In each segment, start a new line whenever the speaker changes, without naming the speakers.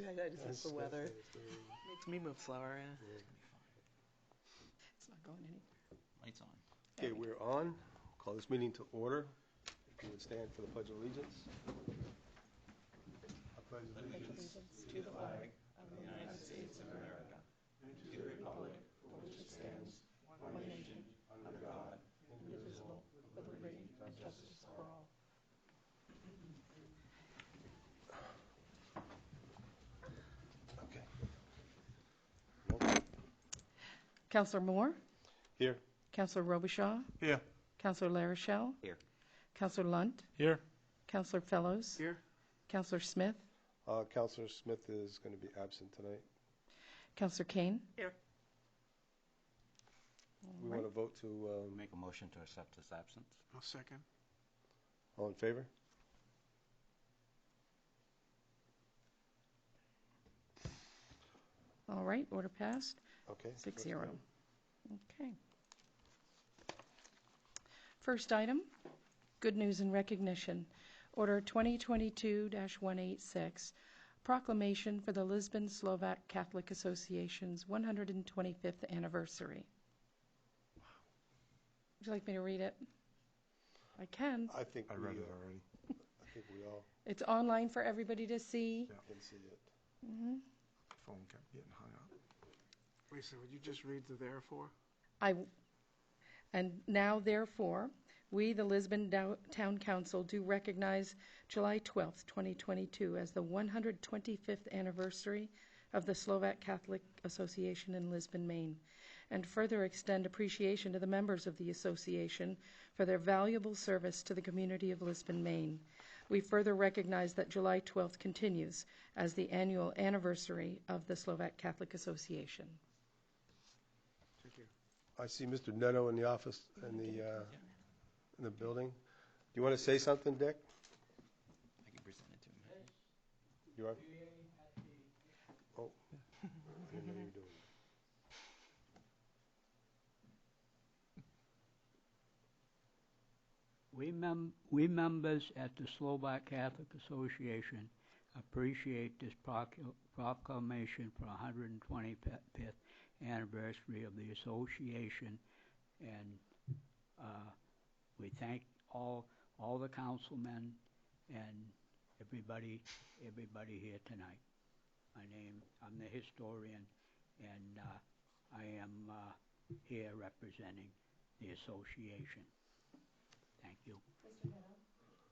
I just it's the weather.
Makes me move slower. Yeah.
It's not going anywhere.
Lights on.
Okay, we're on. Call this meeting to order. If you would stand for the Pledge of Allegiance. I pledge allegiance
To the flag of the United States of America, and to the republic for which it stands, one nation, under God, indivisible, with liberty and justice for all.
Okay. Nope.
Councillor Moore,
Here.
Councillor Robichaud,
Here.
Councillor Larichelle,
Here.
Councillor Lunt,
Here.
Councillor Fellows,
Here.
Councillor Smith,
Councillor Smith is going to be absent tonight.
Councillor Kane.
Here.
We want to vote to,
Make a motion to accept his absence.
I'll second.
all in favor?
All right, order passed,
Okay.
6-0. Okay. First item, good news and recognition. Order 2022-186, proclamation for the Lisbon Slovak Catholic Association's 125th anniversary. Would you like me to read it? I can.
I think
I read it already.
I think we all
It's online for everybody to see.
can see it.
Mhm.
Phone kept getting hung up. Lisa, would you just read the therefore?
And now, therefore, we, the Lisbon Town Council, do recognize July 12th, 2022, as the 125th anniversary of the Slovak Catholic Association in Lisbon, Maine, and further extend appreciation to the members of the association for their valuable service to the community of Lisbon, Maine. We further recognize that July 12th continues as the annual anniversary of the Slovak Catholic Association.
Thank you.
I see Mr. Neto in the office, in the building. Do you want to say something, Dick?
I can present it to him.
You are? Oh. I didn't know you were doing that.
We members at the Slovak Catholic Association appreciate this proclamation for 125th anniversary of the association, and we thank all the councilmen and everybody here tonight. I'm the historian, and I am here representing the association. Thank you. Mr. Neto?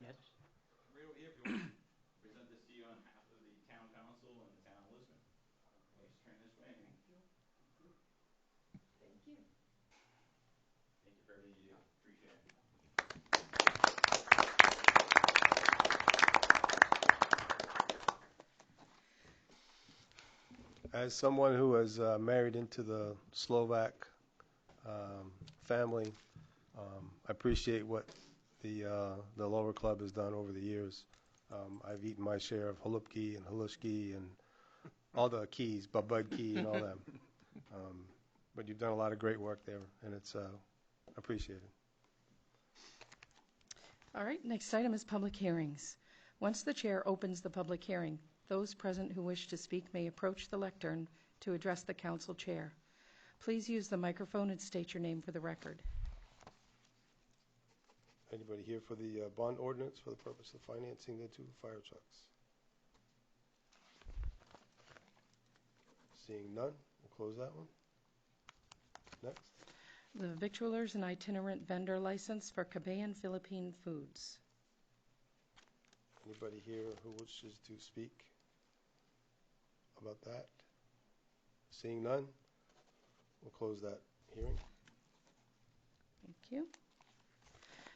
Yes?
Right over here, if you want to present this to you on behalf of the town council and the town of Lisbon. Just turn this way.
Thank you. Thank you.
Thank you for everything you do. Appreciate it.
As someone who has married into the Slovak family, I appreciate what the Lower Club has done over the years. I've eaten my share of halupki and halushki and all the keys, babud key and all that. But you've done a lot of great work there, and it's appreciated.
All right, next item is public hearings. Once the chair opens the public hearing, those present who wish to speak may approach the lectern to address the council chair. Please use the microphone and state your name for the record.
Anybody here for the bond ordinance for the purpose of financing the 2 fire trucks? Seeing none, we'll close that one. Next.
The victualers and itinerant vendor license for Cabayan Philippine Foods.
Anybody here who wishes to speak about that? Seeing none, we'll close that hearing.
Thank you.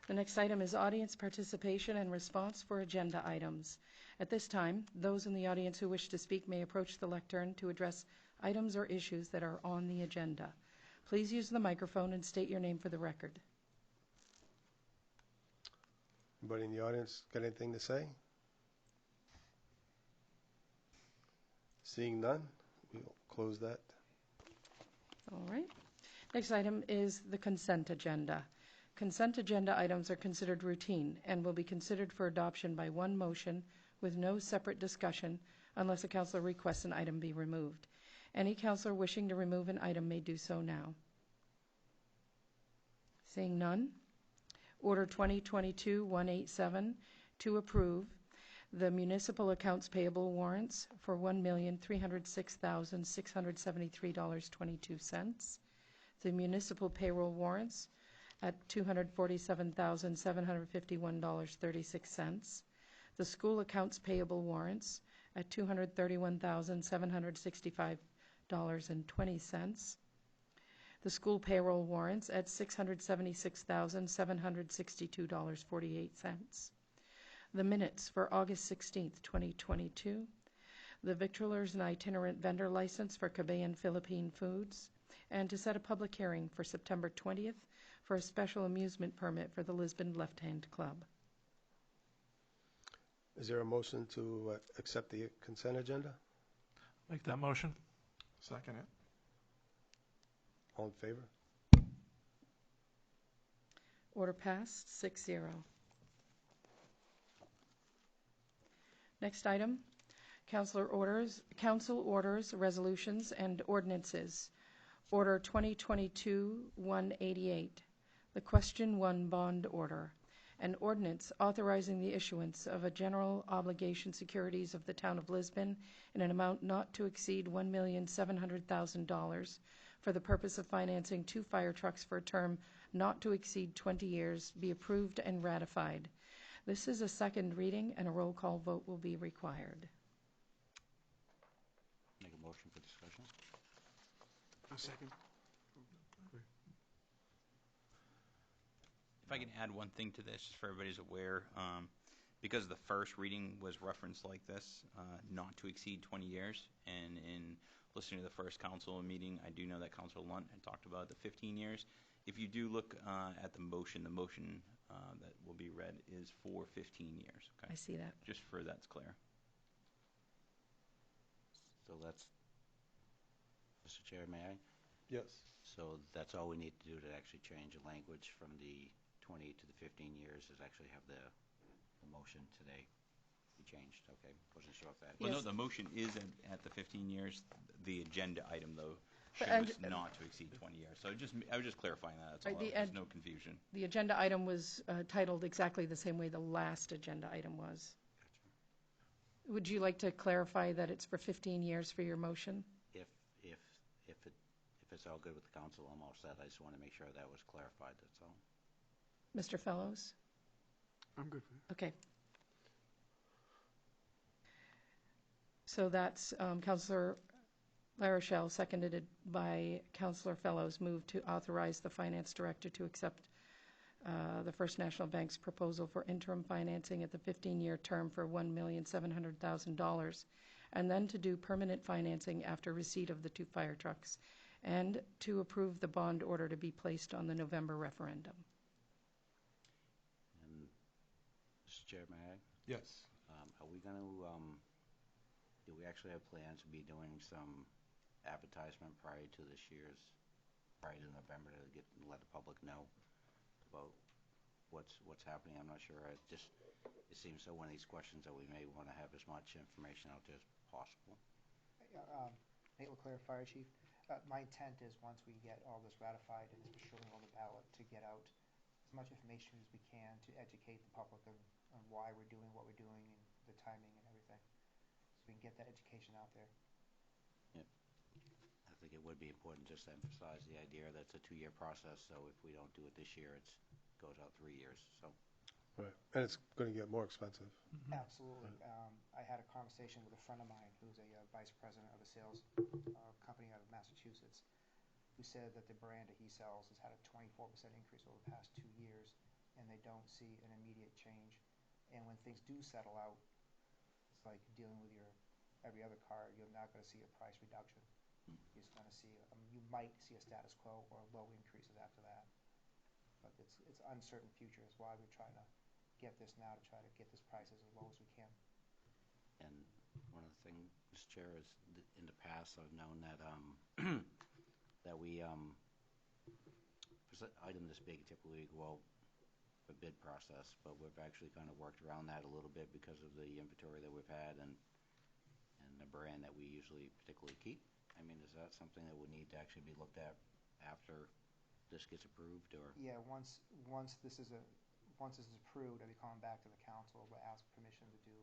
The next item is audience participation and response for agenda items. At this time, those in the audience who wish to speak may approach the lectern to address items or issues that are on the agenda. Please use the microphone and state your name for the record.
Anybody in the audience got anything to say? Seeing none, we'll close that.
All right. Next item is the consent agenda. Consent agenda items are considered routine and will be considered for adoption by one motion with no separate discussion unless a counselor requests an item be removed. Any counselor wishing to remove an item may do so now. Seeing none. Order 2022-187 to approve the municipal accounts payable warrants for $1,306,673.22. The municipal payroll warrants at $247,751.36. The school accounts payable warrants at $231,765.20. The school payroll warrants at $676,762.48. The minutes for August 16th, 2022. The victualers and itinerant vendor license for Cabayan Philippine Foods, and to set a public hearing for September 20th for a special amusement permit for the Lisbon Left Hand Club.
Is there a motion to accept the consent agenda?
Make that motion.
Second it.
All in favor?
Order passed, 6-0. Next item, council orders, resolutions, and ordinances. Order 2022-188, the Question 1 bond order. An ordinance authorizing the issuance of a general obligation securities of the town of Lisbon in an amount not to exceed $1,700,000 for the purpose of financing 2 fire trucks for a term not to exceed 20 years, be approved and ratified. This is a second reading, and a roll call vote will be required.
Make a motion for discussion.
A second.
If I can add one thing to this, just for everybody's aware, because the first reading was referenced like this, not to exceed 20 years, and in listening to the first council meeting, I do know that Councilor Lunt had talked about the 15 years. If you do look at the motion that will be read is for 15 years. Okay?
I see that.
Just for that's clear.
So that's, Mr. Chair, may I?
Yes.
So that's all we need to do to actually change the language from the 20 to the 15 years is actually have the motion today be changed. Okay, wasn't sure if that.
Well,
Yes.
no, the motion is at the 15 years. The agenda item, though,
But
shows not to exceed 20 years. So I was just clarifying that. That's all.
Right,
There's no confusion.
The agenda item was titled exactly the same way the last agenda item was. Would you like to clarify that it's for 15 years for your motion?
If it's all good with the council, I'm all set. I just want to make sure that was clarified, that's all.
Mr. Fellows?
I'm good for that.
Okay. So that's Councillor LaRochelle, seconded by Councillor Fellows, moved to authorize the finance director to accept the First National Bank's proposal for interim financing at the 15-year term for $1,700,000, and then to do permanent financing after receipt of the 2 fire trucks, and to approve the bond order to be placed on the November referendum.
And, Mr. Chair, may I?
Yes.
Are we going to, do we actually have plans to be doing some advertisement prior to November to let the public know about what's happening? I'm not sure. It seems so one of these questions that we may want to have as much information out there as possible.
Nate LeClaire, Fire Chief. My intent is once we get all this ratified and it's showing on the ballot to get out as much information as we can to educate the public on why we're doing what we're doing and the timing and everything. So we can get that education out there.
Yep. I think it would be important just to emphasize the idea that it's a 2-year process, so if we don't do it this year, it goes out 3 years. So.
Right. And it's going to get more expensive.
Absolutely. I had a conversation with a friend of mine who's a vice president of a sales company out of Massachusetts, who said that the brand that he sells has had a 24% increase over the past 2 years, and they don't see an immediate change. And when things do settle out, it's like dealing with your every other car. You're not going to see a price reduction. You're just going to see you might see a status quo or low increases after that. But it's uncertain future is why we're trying to get this now to try to get this prices as low as we can.
And one of the things, Mr. Chair, is in the past I've known that that we for an item this big typically go out for bid process, but we've actually kind of worked around that a little bit because of the inventory that we've had and a brand that we usually particularly keep? I mean, is that something that would need to actually be looked at after this gets approved, or?
Yeah, once this is approved, I'll be calling back to the council, we'll ask permission to do,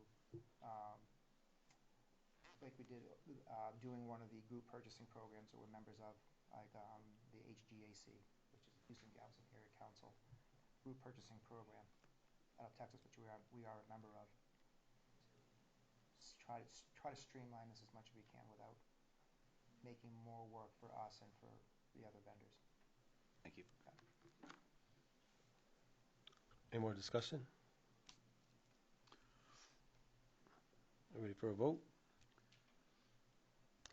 like we did, doing one of the group purchasing programs that we're members of, like, the HGAC, which is Houston Galveston Area Council, group purchasing program out of Texas, which we are a member of. Try to streamline this as much as we can without making more work for us and for the other vendors.
Thank you.
Any more discussion? Ready for a vote?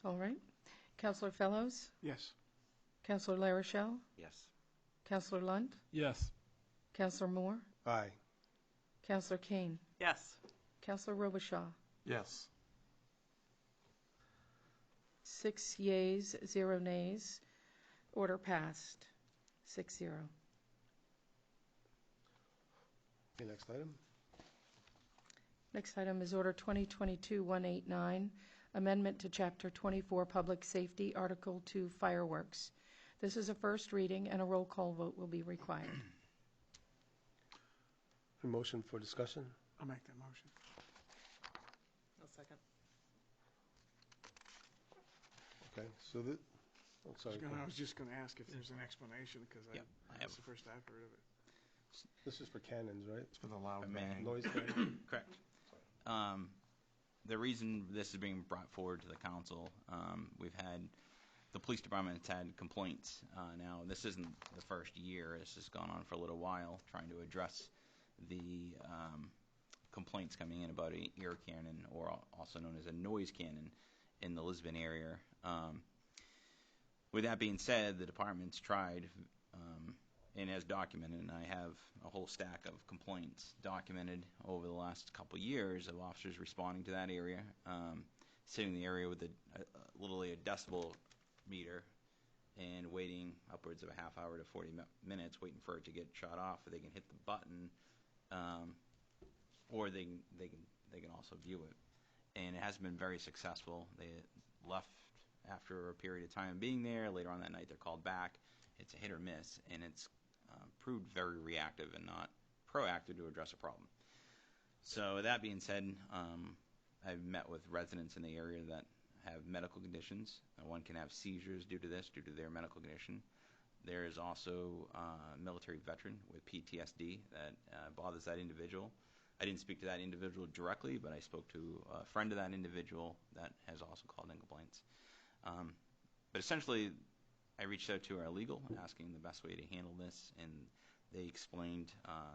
All right. Counselor Fellows?
Yes.
Counselor LaRochelle?
Yes.
Counselor Lunt?
Yes.
Counselor Moore?
Aye.
Counselor Kane?
Yes.
Counselor Robichaud?
Yes.
6 yeas, 0 nays. Order passed, 6-0.
Okay, next item.
Next item is Order 2022-189, Amendment to Chapter 24, Public Safety, Article 2, Fireworks. This is a first reading, and a roll call vote will be required.
A motion for discussion?
I'll make that motion.
I'll second.
Okay, so the, oh, sorry.
I was just gonna ask if there's an explanation, because
Yep, I have.
that's the first I've heard of it.
This is for cannons, right?
It's for the loud
bang.
Noise cannon?
Correct. The reason this is being brought forward to the council, we've had, the police department has had complaints. Now, this isn't the first year. This has gone on for a little while, trying to address the complaints coming in about an ear cannon, or also known as a noise cannon, in the Lisbon area. With that being said, the department's tried and has documented, and I have a whole stack of complaints documented over the last couple years of officers responding to that area, sitting in the area with literally a decibel meter and waiting upwards of a half hour to 40 minutes waiting for it to get shut off, or they can hit the button, or they can also view it. And it has been very successful. They left after a period of time being there. Later on that night, they're called back. It's a hit or miss, and it's proved very reactive and not proactive to address a problem. So that being said, I've met with residents in the area that have medical conditions. One can have seizures due to this, due to their medical condition. There is also a military veteran with PTSD that bothers that individual. I didn't speak to that individual directly, but I spoke to a friend of that individual that has also called in complaints. But essentially, I reached out to our legal, asking the best way to handle this, and they explained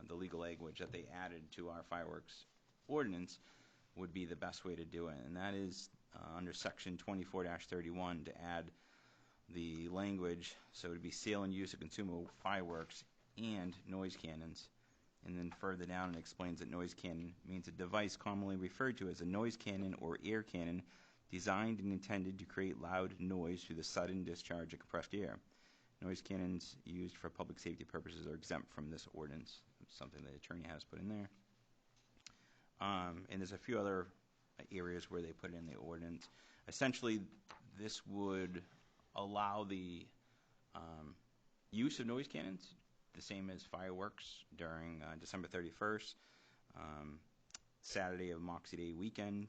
the legal language that they added to our fireworks ordinance would be the best way to do it, and that is under Section 24-31 to add the language, so it would be sale and use of consumable fireworks and noise cannons. And then further down, it explains that noise cannon means a device commonly referred to as a noise cannon or air cannon designed and intended to create loud noise through the sudden discharge of compressed air. Noise cannons used for public safety purposes are exempt from this ordinance. It's something the attorney has put in there. And there's a few other areas where they put in the ordinance. Essentially, this would allow the use of noise cannons, the same as fireworks during December 31st, Saturday of Moxie Day weekend,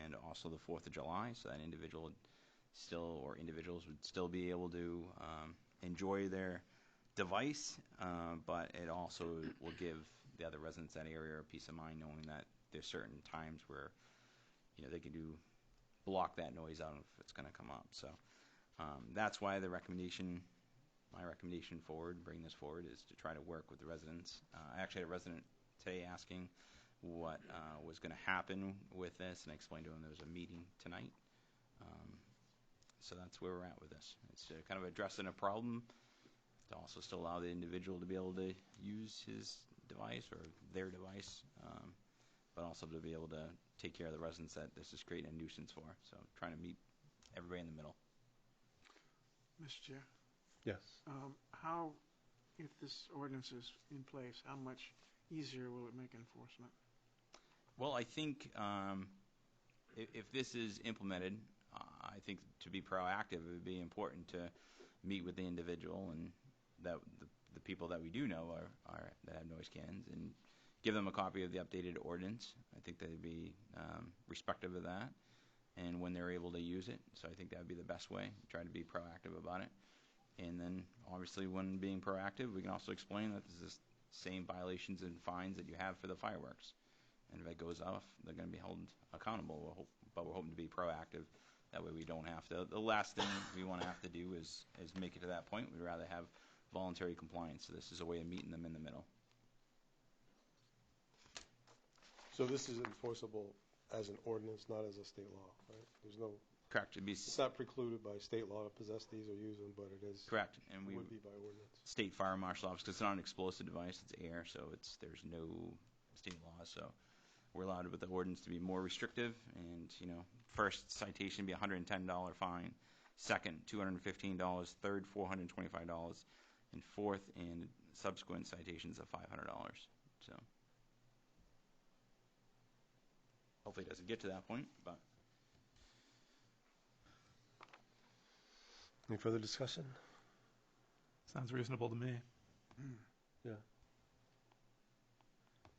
and also the 4th of July, so that individual would still, or individuals would still be able to enjoy their device, but it also will give the other residents of that area a peace of mind knowing that there's certain times where, you know, they can block that noise out if it's going to come up. So that's why my recommendation bring this forward, is to try to work with the residents. I actually had a resident today asking what was going to happen with this, and I explained to him there was a meeting tonight. So that's where we're at with this. It's kind of addressing a problem to also still allow the individual to be able to use his device or their device, but also to be able to take care of the residents that this is creating a nuisance for. So trying to meet everybody in the middle.
Mr. Chair,
Yes.
how, if this ordinance is in place, how much easier will it make enforcement?
Well, I think if this is implemented, I think to be proactive, it would be important to meet with the individual and that the people that we do know are that have noise cans and give them a copy of the updated ordinance. I think they'd be respective of that, and when they're able to use it. So I think that would be the best way. Try to be proactive about it, and then obviously when being proactive, we can also explain that this is the same violations and fines that you have for the fireworks. And if it goes off, they're going to be held accountable. But we're hoping to be proactive. That way we don't have to. The last thing we want to have to do is make it to that point. We'd rather have voluntary compliance. So this is a way of meeting them in the middle.
So this is enforceable as an ordinance, not as a state law, right? There's no,
Correct.
it's not precluded by state law to possess these or use them, but it is.
Correct. And we
Would be by ordinance.
state fire marshal office, because it's not an explosive device, it's air, so there's no state law. So we're allowed with the ordinance to be more restrictive, and first citation be a $110 fine, second $215, third $425, and fourth and subsequent citations of $500. So hopefully it doesn't get to that point, but
Any further discussion?
Sounds reasonable to me.
Yeah.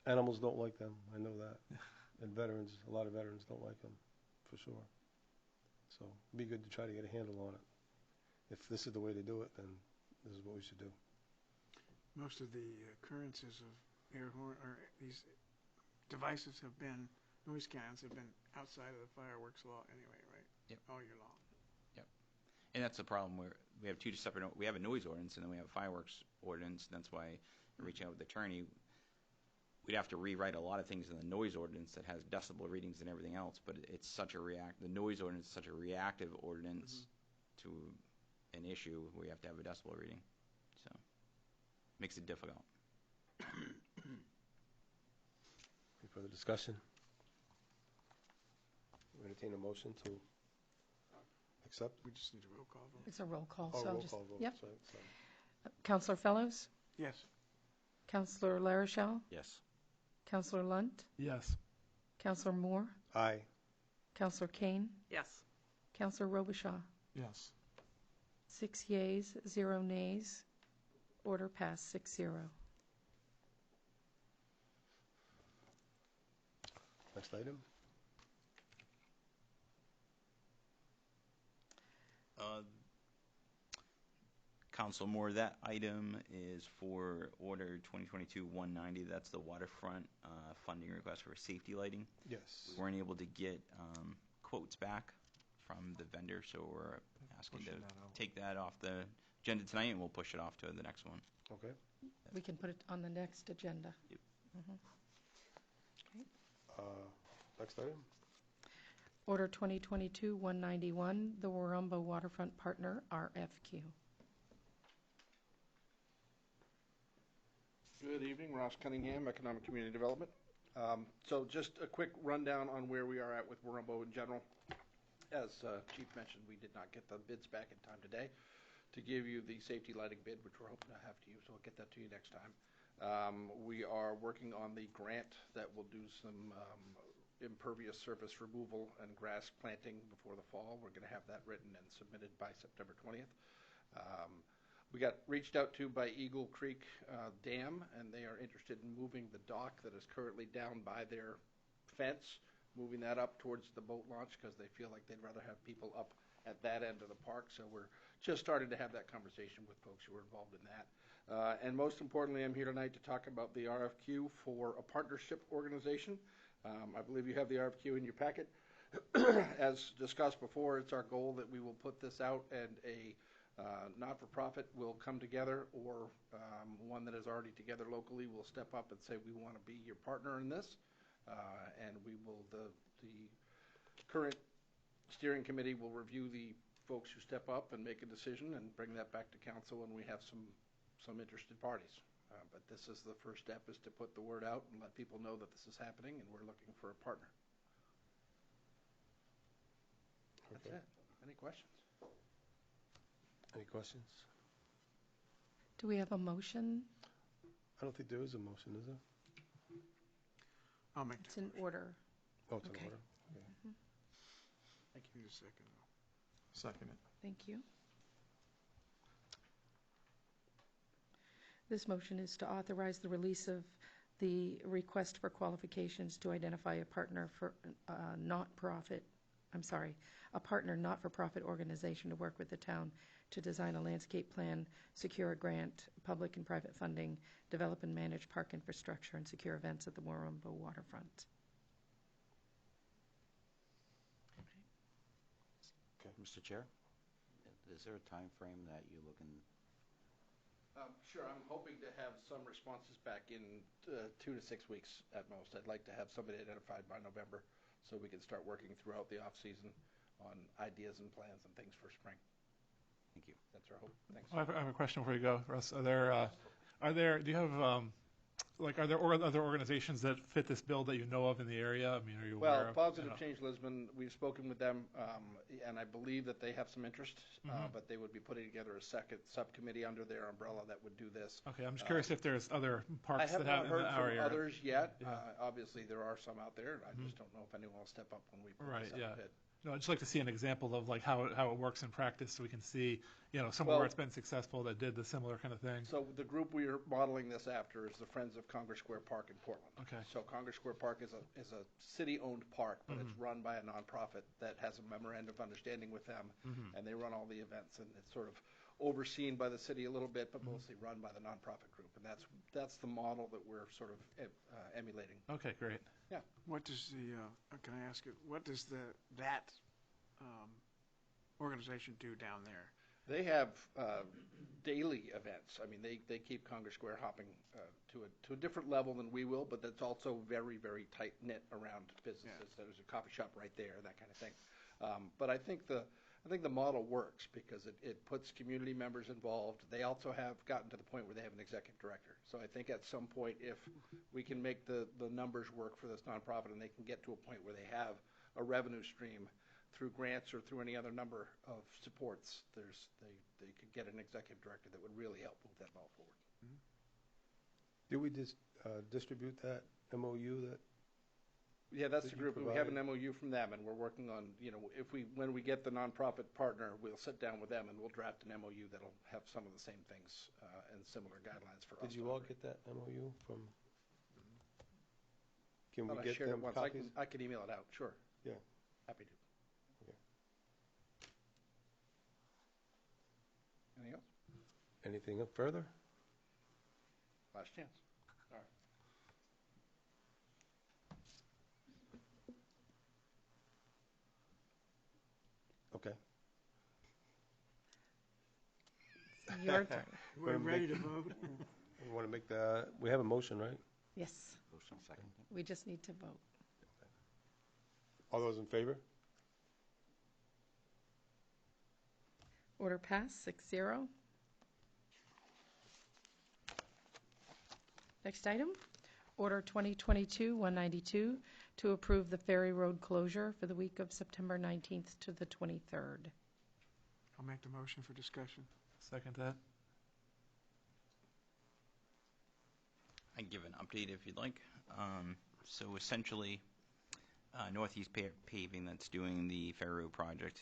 Animals don't like them, I know that. And veterans, a lot of veterans don't like them, for sure. So it'd be good to try to get a handle on it. If this is the way to do it, then this is what we should do.
Most of the occurrences of air horn, or these devices have been, noise cans have been outside of the fireworks law anyway, right?
Yep.
All year long.
and that's the problem where we have two separate. We have a noise ordinance and then we have a fireworks ordinance. That's why I reach out with the attorney. We'd have to rewrite a lot of things in the noise ordinance that has decibel readings and everything else, but it's such a the noise ordinance is such a reactive ordinance to an issue where you have to have a decibel reading. So makes it difficult.
Any further discussion? We entertain a motion to accept?
We just need a roll call vote.
It's a roll call,
Oh,
so I'll
roll
just,
call vote.
yep.
Sorry.
Counselor Fellows,
Yes.
Counselor Larochelle,
Yes.
Counselor Lunt,
Yes.
Counselor Moore,
Aye.
Counselor Kane,
Yes.
Counselor Robichaud.
Yes.
6 yeas, 0 nays. Order passed 6-0.
Next item?
Council Moore, that item is for Order 2022-190. That's the waterfront funding request for safety lighting.
Yes.
We weren't able to get quotes back from the vendor, so we're asking to
Pushing that out.
take that off the agenda tonight, and we'll push it off to the next one.
Okay.
We can put it on the next agenda.
Yep.
Next item?
Order 2022-191, the Warumba Waterfront Partner, RFQ.
Good evening, Ross Cunningham, Economic Community Development. So just a quick rundown on where we are at with Warumbo in general. As Chief mentioned, we did not get the bids back in time today to give you the safety lighting bid, which we're hoping to have to you, so I'll get that to you next time. We are working on the grant that will do some impervious surface removal and grass planting before the fall. We're going to have that written and submitted by September 20th. We got reached out to by Eagle Creek Dam, and they are interested in moving the dock that is currently down by their fence, moving that up towards the boat launch because they feel like they'd rather have people up at that end of the park. So we're just starting to have that conversation with folks who are involved in that. And most importantly, I'm here tonight to talk about the RFQ for a partnership organization. I believe you have the RFQ in your packet. As discussed before, it's our goal that we will put this out and a not-for-profit will come together, or one that is already together locally will step up and say, we want to be your partner in this. And we will, the current steering committee will review the folks who step up and make a decision and bring that back to council, and we have some interested parties. But this is the first step, is to put the word out and let people know that this is happening and we're looking for a partner. That's
Okay.
it. Any questions?
Any questions?
Do we have a motion?
I don't think there is a motion, is there?
I'll make
It's
that
in
motion.
order.
Oh, it's in
Okay.
order. Okay.
Need a second.
Second it.
Thank you. This motion is to authorize the release of the request for qualifications to identify a partner for a partner not-for-profit organization to work with the town to design a landscape plan, secure a grant, public and private funding, develop and manage park infrastructure, and secure events at the Warumbo waterfront.
Mr. Chair, is there a time frame that you're looking?
Sure, I'm hoping to have some responses back in 2 to 6 weeks at most. I'd like to have somebody identified by November so we can start working throughout the off-season on ideas and plans and things for spring.
Thank you.
That's our hope. Thanks.
I have a question before you go, Russ. Do you have, are there other organizations that fit this bill that you know of in the area? I mean, are you aware
Well,
of?
Positive Change Lisbon, we've spoken with them, and I believe that they have some interest, but they would be putting together a second subcommittee under their umbrella that would do this.
Okay, I'm just curious if there's other
I
parks
have
that have
not
in
heard
the
from
area.
others yet.
Yeah.
Obviously, there are some out there. I just don't know if anyone will step up when we put this out bid.
No, I'd just like to see an example of like how it works in practice, so we can see, somewhere
Well,
where it's been successful that did the similar kind of thing.
So the group we are modeling this after is the Friends of Congress Square Park in Portland.
Okay.
So Congress Square Park is a city-owned park, but it's run by a nonprofit that has a memorandum of understanding with them, and they run all the events, and it's sort of overseen by the city a little bit, but mostly run by the nonprofit group, and that's the model that we're sort of emulating.
Okay, great.
Yeah.
What does can I ask you, what does that organization do down there?
They have daily events. I mean, they keep Congress Square hopping to a different level than we will, but that's also very, very tight knit around businesses.
Yeah.
There's a coffee shop right there, that kind of thing. But I think the model works because it puts community members involved. They also have gotten to the point where they have an executive director. So I think at some point, if we can make the numbers work for this nonprofit and they can get to a point where they have a revenue stream through grants or through any other number of supports, they could get an executive director that would really help move that ball forward.
Did we just distribute that MOU that?
Yeah, that's
That
the
you
group, and we have an
provided?
MOU from them, and we're working on, when we get the nonprofit partner, we'll sit down with them and we'll draft an MOU that'll have some of the same things and similar guidelines for us.
Did you all get that MOU from? Can
Thought
we
I
get
shared it
them
once.
copies?
I can email it out, sure.
Yeah.
Happy to.
Okay.
Anything else?
Anything up further?
Last chance. All right.
Okay.
Your turn.
We're
Wanna
ready
make-
to vote?
We want to make we have a motion, right?
Yes,
Motion second.
we just need to vote.
All those in favor?
Order passed, 6-0. Next item, Order 2022-192, to approve the Ferry Road closure for the week of September 19th to the 23rd.
I'll make the motion for discussion.
Second that.
I can give an update if you'd like. So essentially, Northeast Paving that's doing the Ferry Road project.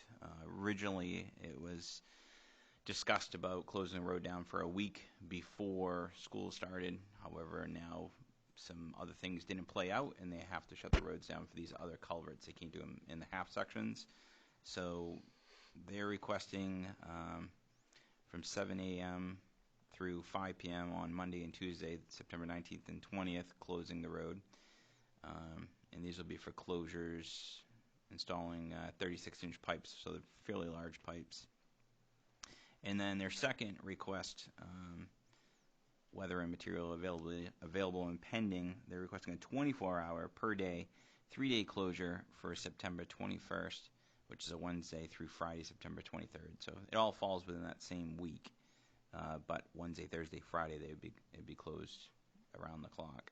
Originally, it was discussed about closing the road down for a week before school started. However, now some other things didn't play out, and they have to shut the roads down for these other culverts. They can't do them in the half sections. So they're requesting from 7 a.m. through 5 p.m. on Monday and Tuesday, September 19th and 20th, closing the road. And these will be for closures, installing 36-inch pipes, so they're fairly large pipes. And then their second request, weather and material available and pending, they're requesting a 24-hour per day, 3-day closure for September 21st, which is a Wednesday through Friday, September 23rd. So it all falls within that same week. But Wednesday, Thursday, Friday, it'd be closed around the clock.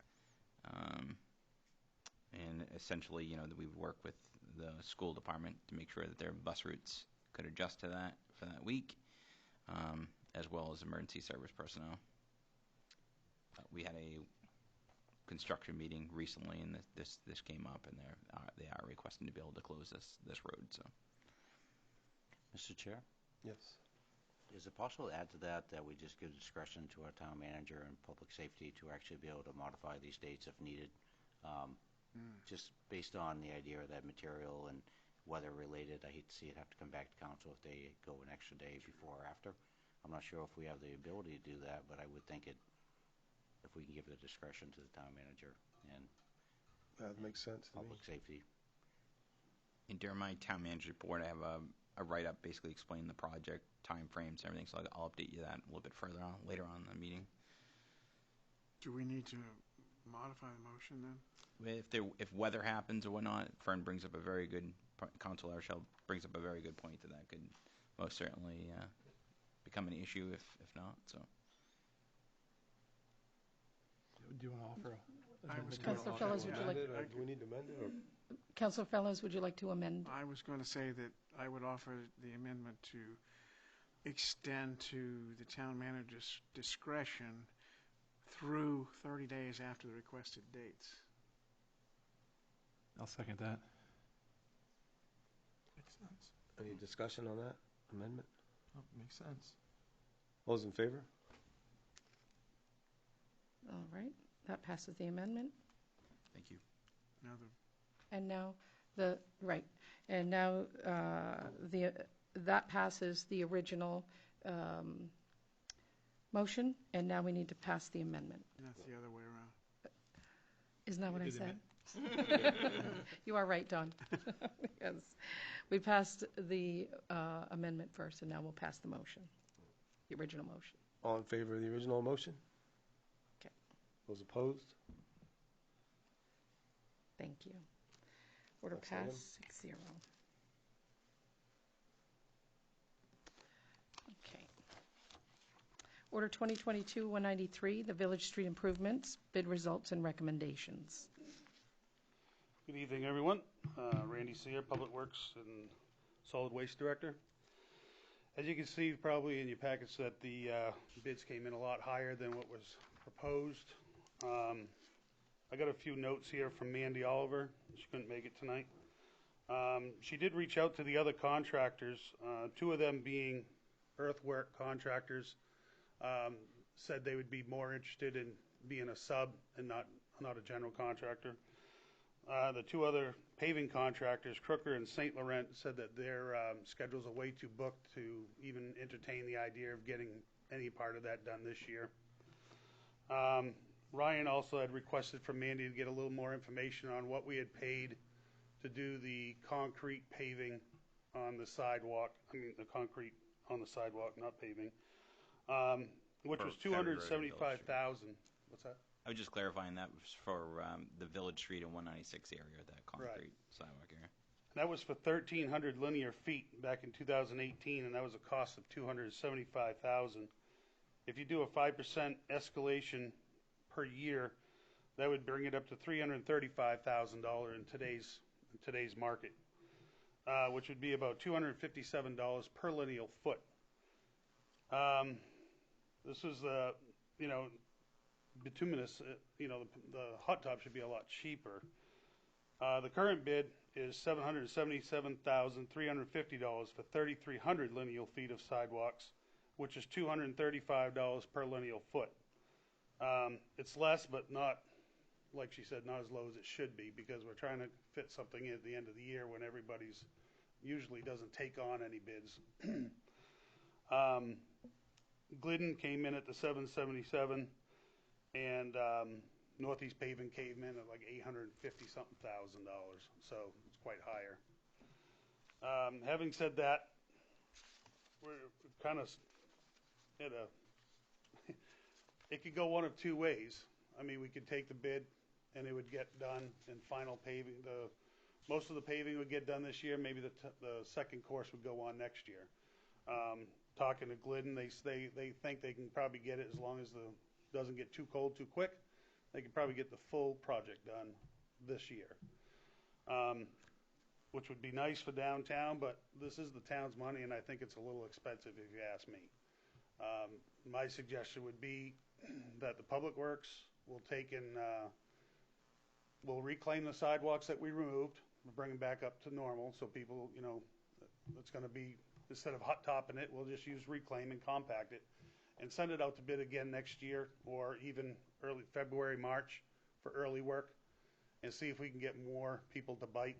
And essentially, that we would work with the school department to make sure that their bus routes could adjust to that for that week, as well as emergency service personnel. We had a construction meeting recently, and this came up, and they are requesting to be able to close this road. So
Mr. Chair,
Yes.
is it possible to add to that that we just give discretion to our town manager and public safety to actually be able to modify these dates if needed? Just based on the idea of that material and weather related, I hate to see it have to come back to council if they go an extra day before or after. I'm not sure if we have the ability to do that, but I would think it, if we can give the discretion to the town manager and
That makes sense to me.
public safety.
And during my town manager report, I have a write-up basically explaining the project, timeframes, everything, so I'll update you that a little bit further on, later on in the meeting.
Do we need to modify the motion then?
If weather happens or whatnot, Fern brings up a very good, Council Arshel brings up a very good point that could most certainly become an issue if not, so.
Do you want to offer
Councilor Fellows, would you like,
Do we need to amend it, or?
Councilor Fellows, would you like to amend?
I was going to say that I would offer the amendment to extend to the town manager's discretion through 30 days after the requested dates.
I'll second that.
Makes sense.
Any discussion on that amendment?
Oh, makes sense.
All those in favor?
All right, that passes the amendment.
Thank you.
Now
And now that passes the original motion, and now we need to pass the amendment.
that's the other way around.
Isn't that what I
Did the
said? You are right, Don. Yes. We passed the amendment first, and now we'll pass the motion, the original motion.
All in favor of the original motion?
Okay.
Those opposed?
Thank you. Order
Next item.
passed 6-0. Okay. Order 2022-193, the Village Street Improvements, bid results and recommendations.
Good evening, everyone. Randy Sear, Public Works and Solid Waste Director. As you can see probably in your packets that the bids came in a lot higher than what was proposed. I got a few notes here from Mandy Oliver. She couldn't make it tonight. She did reach out to the other contractors, two of them being earthwork contractors, said they would be more interested in being a sub and not a general contractor. The two other paving contractors, Crooker and St. Laurent, said that their schedules are way too booked to even entertain the idea of getting any part of that done this year. Ryan also had requested from Mandy to get a little more information on what we had paid to do the concrete paving on the sidewalk. I mean, the concrete on the sidewalk, not paving, which was $275,000. What's that?
I was just clarifying that was for the Village Street and 196 area, that concrete
Right.
sidewalk area.
That was for 1,300 linear feet back in 2018, and that was a cost of $275,000. If you do a 5% escalation per year, that would bring it up to $335,000 in today's market, which would be about $257 per lineal foot. This is bituminous. The hot top should be a lot cheaper. The current bid is $777,350 for 3,300 lineal feet of sidewalks, which is $235 per lineal foot. It's less, but not, like she said, not as low as it should be, because we're trying to fit something in at the end of the year when everybody's usually doesn't take on any bids. Glidden came in at the $777, and Northeast Paving came in at like $850-something thousand, so it's quite higher. Having said that, we're kind of at a it could go one of two ways. I mean, we could take the bid and it would get done, and final paving, most of the paving would get done this year. Maybe the second course would go on next year. Talking to Glidden, they think they can probably get it as long as it doesn't get too cold too quick. They could probably get the full project done this year, which would be nice for downtown, but this is the town's money, and I think it's a little expensive if you ask me. My suggestion would be that the Public Works will take and will reclaim the sidewalks that we removed, bring them back up to normal, so people, it's going to be instead of hot topping it, we'll just use reclaim and compact it and send it out to bid again next year or even early February, March for early work and see if we can get more people to bite.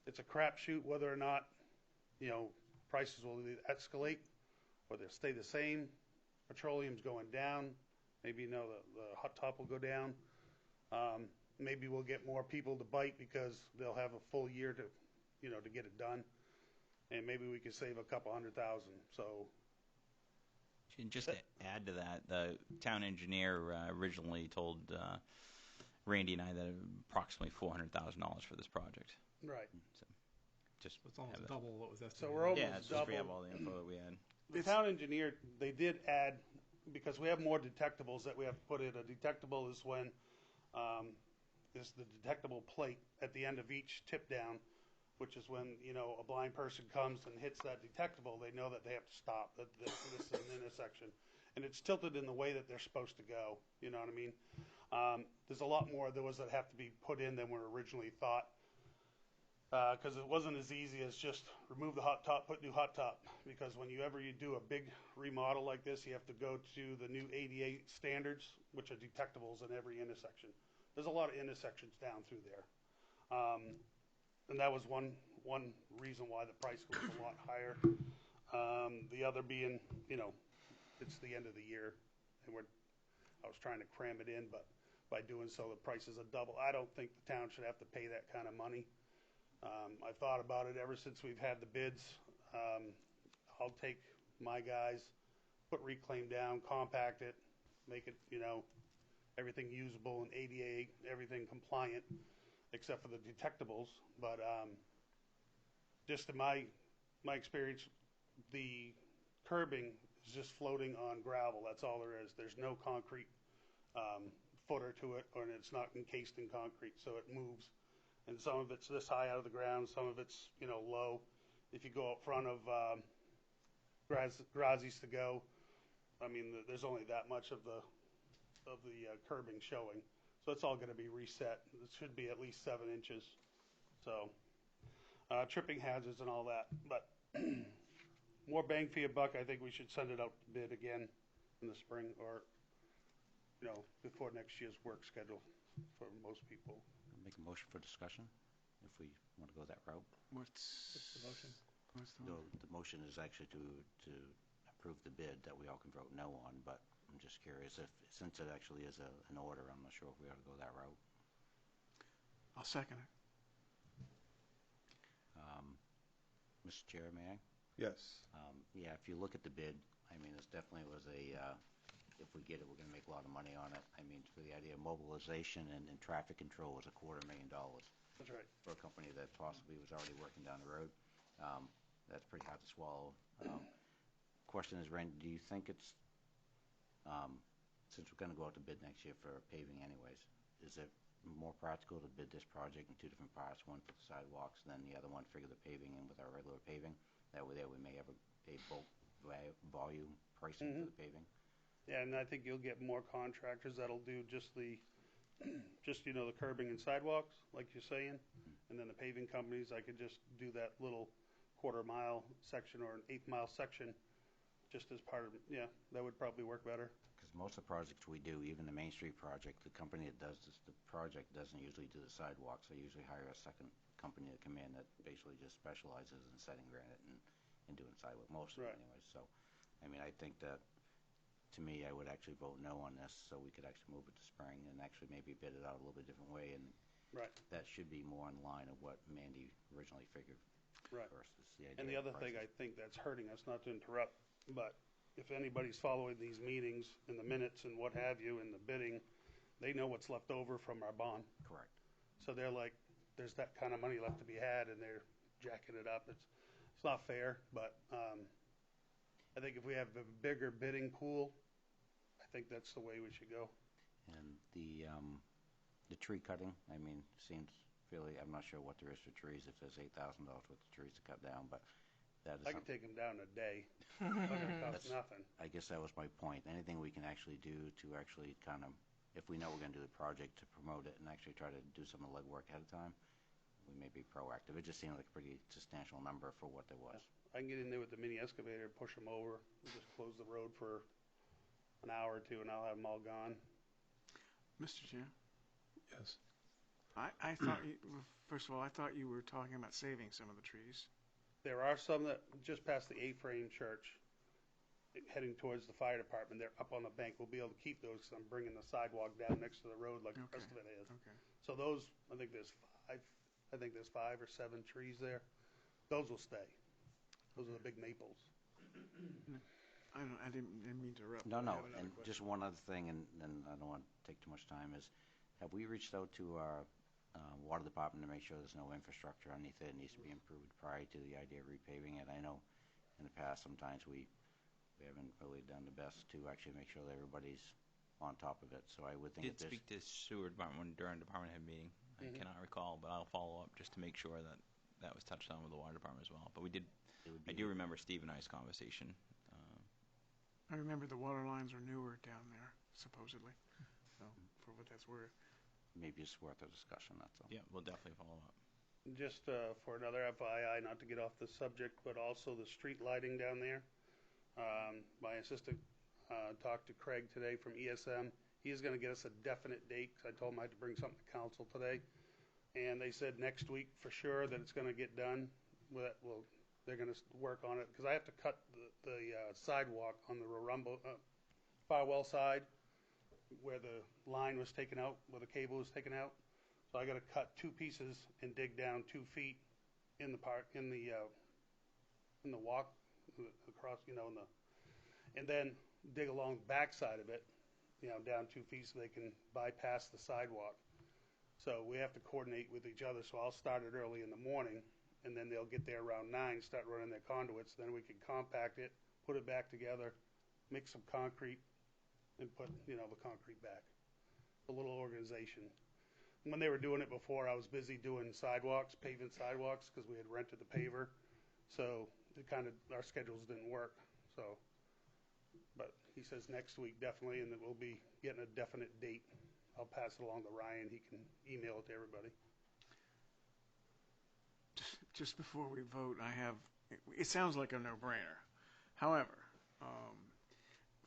It's a crapshoot whether or not, prices will either escalate or they'll stay the same. Petroleum's going down. Maybe, the hot top will go down. Maybe we'll get more people to bite because they'll have a full year to, to get it done. And maybe we could save a couple $100,000. So.
And just to add to that, the town engineer originally told Randy and I that approximately $400,000 for this project.
Right.
So just
It's almost
have that.
double what was estimated.
So we're almost
Yeah, it's just we have
double.
all the info that we had.
The town engineer, they did add, because we have more detectables that we have to put in. A detectable is when, is the detectable plate at the end of each tip down, which is when, a blind person comes and hits that detectable, they know that they have to stop, that this is an intersection. And it's tilted in the way that they're supposed to go, you know what I mean? There's a lot more of those that have to be put in than were originally thought. Because it wasn't as easy as just remove the hot top, put new hot top. Because when you do a big remodel like this, you have to go to the new ADA standards, which are detectables in every intersection. There's a lot of intersections down through there. And that was one reason why the price was a lot higher. The other being, it's the end of the year, and I was trying to cram it in, but by doing so, the prices are double. I don't think the town should have to pay that kind of money. I've thought about it ever since we've had the bids. I'll take my guys, put reclaim down, compact it, make it, everything usable and ADA, everything compliant, except for the detectables. But just in my experience, the curbing is just floating on gravel. That's all there is. There's no concrete footer to it, or it's not encased in concrete, so it moves. And some of it's this high out of the ground, some of it's, low. If you go up front of Grazi's to go, I mean, there's only that much of the curbing showing. So it's all going to be reset. It should be at least 7 inches. So tripping hazards and all that. But more bang for your buck, I think we should send it out to bid again in the spring or, before next year's work schedule for most people.
Make a motion for discussion, if we want to go that route.
What's
the motion?
The motion is actually to approve the bid that we all can vote no on, but I'm just curious if, since it actually is an order, I'm not sure if we ought to go that route.
I'll second it.
Mr. Chair, may I?
Yes.
Yeah, if you look at the bid, I mean, this definitely was if we get it, we're going to make a lot of money on it. I mean, for the idea of mobilization and traffic control was $250,000.
That's right.
For a company that possibly was already working down the road. That's pretty hard to swallow. Question is, Randy, do you think it's, since we're going to go out to bid next year for paving anyways, is it more practical to bid this project in 2 different parts, one for the sidewalks, and then the other one figure the paving in with our regular paving? That way there we may have a bulk volume pricing for the paving.
Yeah, and I think you'll get more contractors that'll do just the curbing and sidewalks, like you're saying. And then the paving companies, I could just do that little 1/4 mile section or an 1/8 mile section just as part of it. Yeah, that would probably work better.
Because most of the projects we do, even the Main Street project, the company that does the project doesn't usually do the sidewalks. They usually hire a second company to come in that basically just specializes in setting granite and doing sidewalk, most of it anyways. So, I mean, I think that, to me, I would actually vote no on this, so we could actually move it to spring and actually maybe bid it out a little bit different way, and that should be more in line of what Mandy originally figured.
Right.
Versus the idea
And the
of
other thing I
prices.
think that's hurting us, not to interrupt, but if anybody's following these meetings and the minutes and what have you and the bidding, they know what's left over from our bond.
Correct.
So they're like, there's that kind of money left to be had, and they're jacking it up. It's not fair, but I think if we have a bigger bidding pool, I think that's the way we should go.
And the tree cutting, I mean, seems fairly, I'm not sure what there is for trees, if there's $8,000 worth of trees to cut down, but that is
I could take them down in a day. It's not gonna cost nothing.
I guess that was my point. Anything we can actually do to actually kind of, if we know we're going to do the project, to promote it and actually try to do some of the legwork ahead of time, we may be proactive. It just seemed like a pretty substantial number for what there was.
I can get in there with the mini excavator, push them over, and just close the road for an hour or two, and I'll have them all gone.
Mr. Chair,
Yes.
I thought, well, first of all, I thought you were talking about saving some of the trees.
There are some that just past the A-frame church, heading towards the fire department. They're up on the bank. We'll be able to keep those 'cause I'm bringing the sidewalk down next to the road like the rest of it is.
Okay.
So those, I think there's five. I think there's 5 or 7 trees there. Those will stay. Those are the big maples.
I didn't mean to interrupt.
No,
but I
no,
have another
and
question.
just one other thing, and I don't want to take too much time, is have we reached out to our water department to make sure there's no infrastructure underneath it needs to be improved prior to the idea of repaving it? I know in the past sometimes we haven't really done the best to actually make sure that everybody's on top of it, so I would think
Did
if there's...
speak to sewer department during department head meeting. I cannot recall, but I'll follow up just to make sure that that was touched on with the water department as well. But I do remember Steve and I's conversation.
I remember the water lines are newer down there, supposedly. So, for what that's worth.
Maybe it's worth a discussion, that's all.
Yeah, we'll definitely follow up.
Just for another FYI, not to get off the subject, but also the street lighting down there. My assistant talked to Craig today from ESM. He's going to get us a definite date 'cause I told him I had to bring something to council today. And they said next week for sure that it's going to get done. Well, they're going to work on it because I have to cut the sidewalk on the Rarumbo, Farwell side where the line was taken out, where the cable was taken out. So I got to cut 2 pieces and dig down 2 feet in the walk across, and then dig along the back side of it, down 2 feet so they can bypass the sidewalk. So we have to coordinate with each other. So I'll start it early in the morning, and then they'll get there around 9, start running their conduits. Then we can compact it, put it back together, mix some concrete, and put, the concrete back. A little organization. When they were doing it before, I was busy doing sidewalks, paving sidewalks, because we had rented the paver. So our schedules didn't work. So, but he says next week definitely, and that we'll be getting a definite date. I'll pass it along to Ryan. He can email it to everybody.
Just before we vote, it sounds like a no-brainer. However,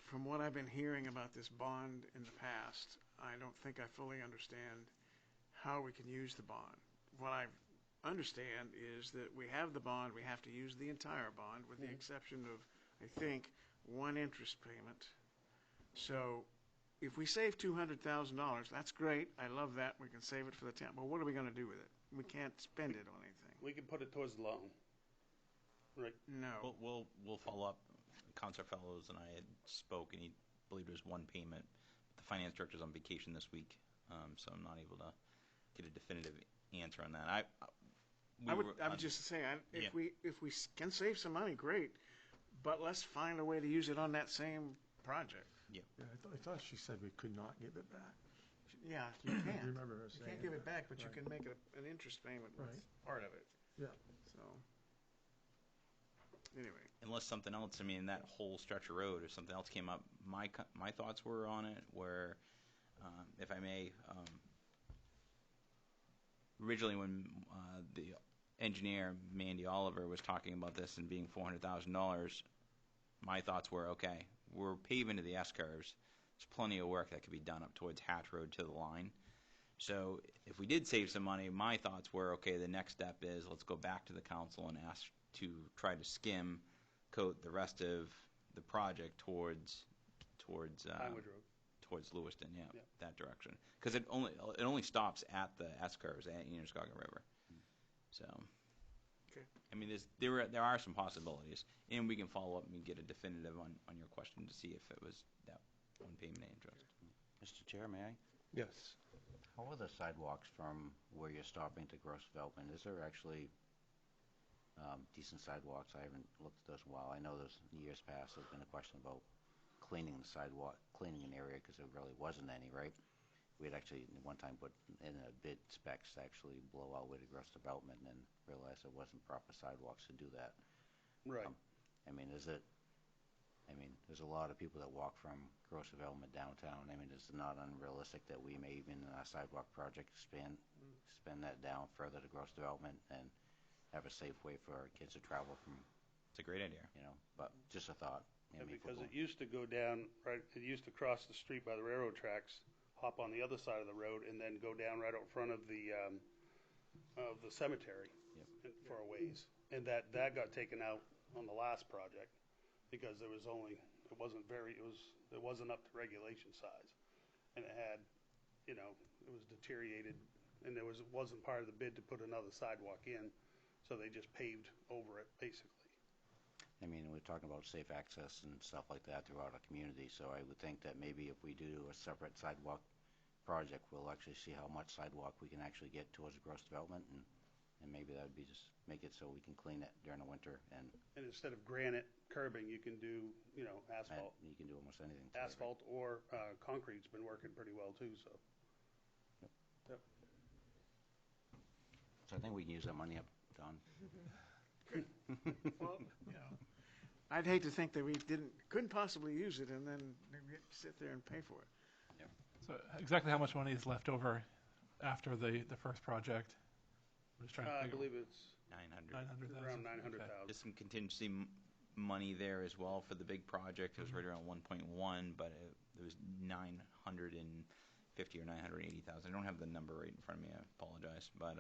from what I've been hearing about this bond in the past, I don't think I fully understand how we can use the bond. What I understand is that we have the bond, we have to use the entire bond, with the exception of, I think, 1 interest payment. So if we save $200,000, that's great. I love that. We can save it for the town. But what are we going to do with it? We can't spend it on anything.
We can put it towards the loan. Right.
No.
We'll follow up. Counselor Fellows and I had spoke, and he believed it was 1 payment. The finance director's on vacation this week, so I'm not able to get a definitive answer on that.
I would just say, if we can save some money, great. But let's find a way to use it on that same project.
Yeah.
Yeah, I thought she said we could not give it back.
Yeah, you can't.
I remember her
You
saying
can't give it
that.
back, but you
Right.
can make an interest payment with
Right.
part of it.
Yeah.
So, anyway.
Unless something else, that whole stretch of road, if something else came up, my thoughts were on it were, if I may, originally when the engineer, Mandy Oliver, was talking about this and being $400,000, my thoughts were, okay, we're paving to the S-curves. There's plenty of work that could be done up towards Hatch Road to the line. So if we did save some money, my thoughts were, okay, the next step is let's go back to the council and ask to try to skim coat the rest of the project towards
Highwood Road.
towards Lewiston,
Yeah.
that direction. Because it only stops at the S-curves at Unisquaga River. So,
Okay.
there are some possibilities, and we can follow up and get a definitive on your question to see if it was that 1 payment of interest.
Mr. Chair, may I?
Yes.
How are the sidewalks from where you're stopping to gross development? Is there actually decent sidewalks? I haven't looked at those in a while. I know there's, in years past, there's been a question about cleaning the sidewalk, cleaning an area because there really wasn't any, right? We had actually one time put in a bid specs to actually blow out way to gross development and then realized there wasn't proper sidewalks to do that.
Right.
I mean, there's a lot of people that walk from gross development downtown. I mean, it's not unrealistic that we may even in our sidewalk project spend that down further to gross development and have a safe way for our kids to travel from,
It's a great idea.
you know, but just a thought. I
Yeah,
mean,
because
football.
it used to go down, right, it used to cross the street by the railroad tracks, hop on the other side of the road, and then go down right out front of the cemetery.
Yep.
For a ways. And that got taken out on the last project because it wasn't up to regulation size. And it had, you know, it was deteriorated, and it wasn't part of the bid to put another sidewalk in, so they just paved over it, basically.
I mean, we're talking about safe access and stuff like that throughout our community, so I would think that maybe if we do a separate sidewalk project, we'll actually see how much sidewalk we can actually get towards gross development, and maybe that would be just make it so we can clean it during the winter, and
And instead of granite curbing, you can do, you know, asphalt.
you can do almost anything. to it, right?
Asphalt or concrete's been working pretty well too, so. Yep.
So I think we can use that money up, Don.
Well, you know, I'd hate to think that we couldn't possibly use it and then sit there and pay for it.
So exactly how much money is left over after the first project? I'm just trying to
I
figure.
believe it's
900.
around 900,000.
There's some contingency money there as well for the big project. It was right around 1.1, but it was 950 or 980,000. I don't have the number right in front of me. I apologize, but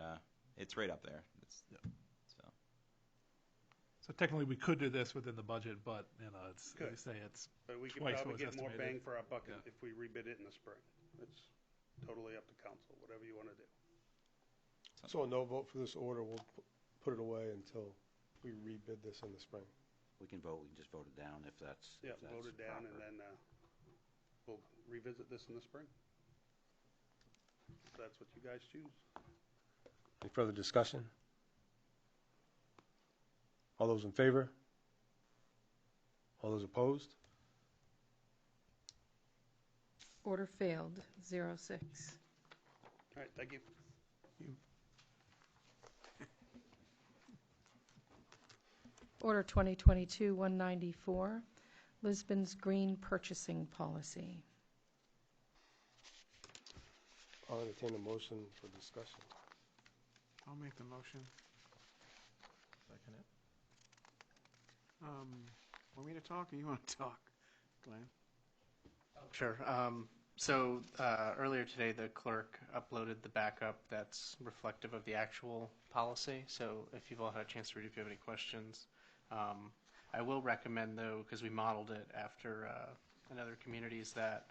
it's right up there.
So technically, we could do this within the budget, but you know, it's
Could.
they say it's
But we could
twice
probably
what was
get more
estimated.
bang for our buck
Yeah.
if we rebid it in the spring. It's totally up to council, whatever you want to do.
So a no vote for this order, we'll put it away until we rebid this in the spring.
We can just vote it down if that's.
Yeah,
if that's
vote it down, and
proper.
then we'll revisit this in the spring. If that's what you guys choose.
Any further discussion? All those in favor? All those opposed?
Order failed, 06.
All right, thank you.
Order 2022-194, Lisbon's Green Purchasing Policy.
I'll entertain a motion for discussion.
I'll make the motion.
Second it.
Want me to talk or you want to talk, Glenn?
Sure. So earlier today, the clerk uploaded the backup that's reflective of the actual policy. So if you've all had a chance to read, if you have any questions, I will recommend, though, because we modeled it after in other communities, that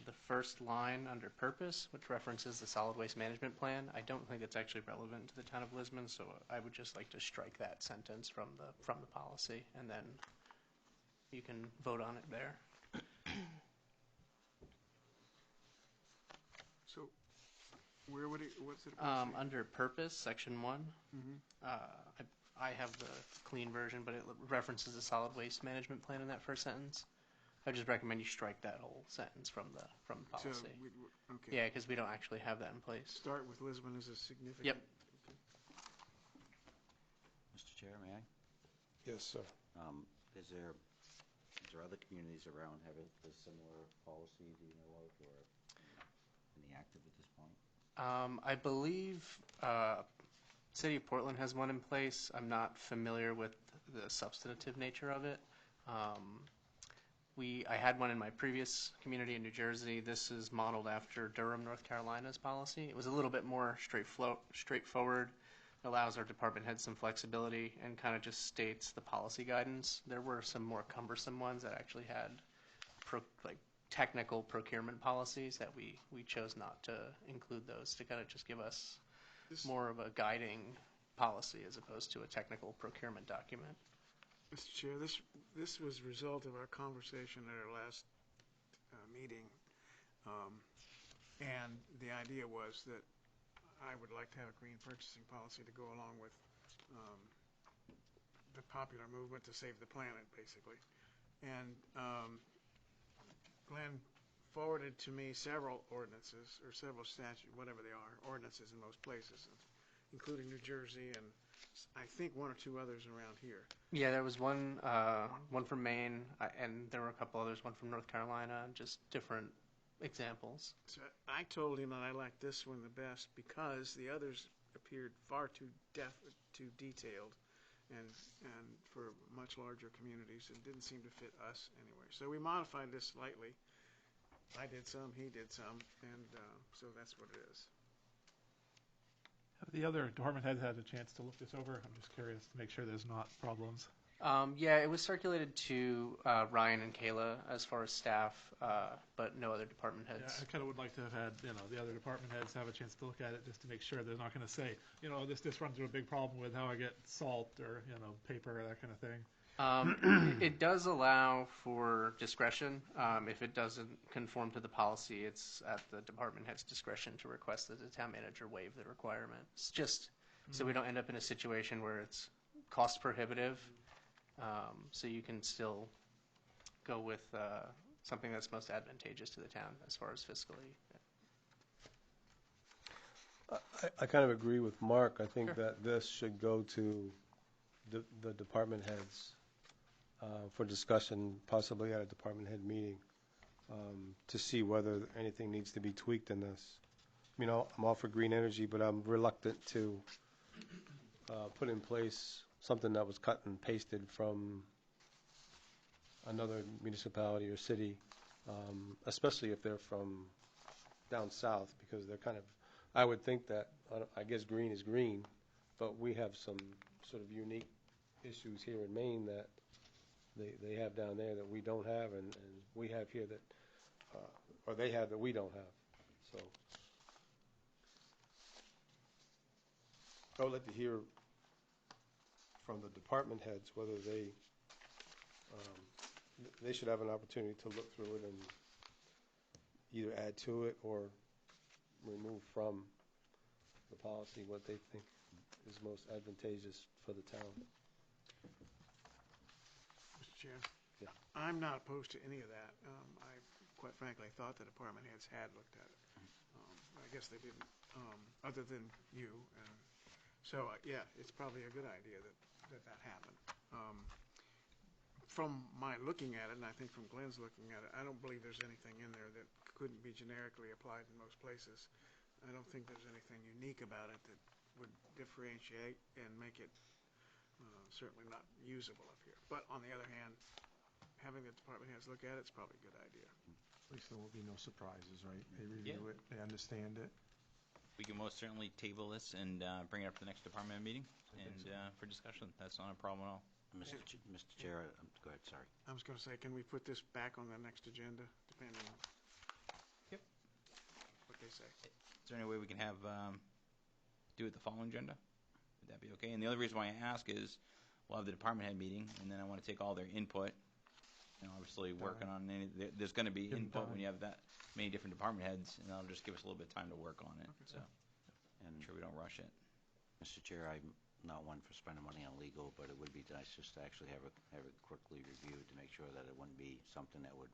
the first line under purpose, which references the solid waste management plan, I don't think it's actually relevant to the town of Lisbon. So I would just like to strike that sentence from the policy, and then you can vote on it there.
So, what's it?
Under purpose, section 1, I have the clean version, but it references the solid waste management plan in that first sentence. I just recommend you strike that whole sentence from the policy.
So, okay.
Yeah, because we don't actually have that in place.
Start with Lisbon as a significant.
Yep.
Mr. Chair, may I?
Yes, sir.
Is there other communities around have a similar policy, do you know of, or any active at this point?
I believe City of Portland has one in place. I'm not familiar with the substantive nature of it. I had one in my previous community in New Jersey. This is modeled after Durham, North Carolina's policy. It was a little bit more straightforward. It allows our department heads some flexibility and kind of just states the policy guidance. There were some more cumbersome ones that actually had technical procurement policies that we chose not to include those, to kind of just give us more of a guiding policy as opposed to a technical procurement document.
Mr. Chair, this was a result of our conversation at our last meeting, and the idea was that I would like to have a green purchasing policy to go along with the popular movement to save the planet, basically. And Glenn forwarded to me several ordinances, or several statutes, whatever they are, ordinances in most places, including New Jersey and I think one or two others around here.
Yeah, there was one from Maine, and there were a couple others, one from North Carolina, just different examples.
So I told him that I liked this one the best because the others appeared far too detailed, and for much larger communities, it didn't seem to fit us anyway. So we modified this slightly. I did some, he did some, and so that's what it is.
Have the other department heads had a chance to look this over? I'm just curious to make sure there's not problems.
Yeah, it was circulated to Ryan and Kayla as far as staff, but no other department
Yeah,
heads.
I kind of would like to have had, the other department heads have a chance to look at it just to make sure they're not going to say, this runs into a big problem with how I get salt or, paper or that kind of thing.
It does allow for discretion. If it doesn't conform to the policy, it's at the department head's discretion to request that the town manager waive the requirement. It's just so we don't end up in a situation where it's cost prohibitive. So you can still go with something that's most advantageous to the town as far as fiscally.
I kind of agree with Mark. I think
Sure.
that this should go to the department heads for discussion, possibly at a department head meeting, to see whether anything needs to be tweaked in this. I'm all for green energy, but I'm reluctant to put in place something that was cut and pasted from another municipality or city, especially if they're from down south, because they're kind of, I would think that, I guess green is green, but we have some sort of unique issues here in Maine that they have down there that we don't have, and we have here that, or they have that we don't have. So I would like to hear from the department heads whether they should have an opportunity to look through it and either add to it or remove from the policy what they think is most advantageous for the town.
Mr. Chair?
Yeah.
I'm not opposed to any of that. I, quite frankly, thought the department heads had looked at it. I guess they didn't, other than you. So, yeah, it's probably a good idea that happened. From my looking at it, and I think from Glenn's looking at it, I don't believe there's anything in there that couldn't be generically applied in most places. I don't think there's anything unique about it that would differentiate and make it certainly not usable up here. But on the other hand, having the department heads look at it is probably a good idea.
At least there will be no surprises, right? They review it, they understand it.
We can most certainly table this and bring it up to the next department meeting and for discussion. That's not a problem at all.
Mr. Chair, go ahead, sorry.
I was going to say, can we put this back on the next agenda, depending on what they say?
Is there any way we can have do it the following agenda? Would that be okay? And the other reason why I ask is we'll have the department head meeting, and then I want to take all their input. Obviously working on there's going to be input when you have that many different department heads, and that'll just give us a little bit of time to work on it. So,
And
make sure we don't rush it.
Mr. Chair, I'm not one for spending money on legal, but it would be nice just to actually have it quickly reviewed to make sure that it wouldn't be something that would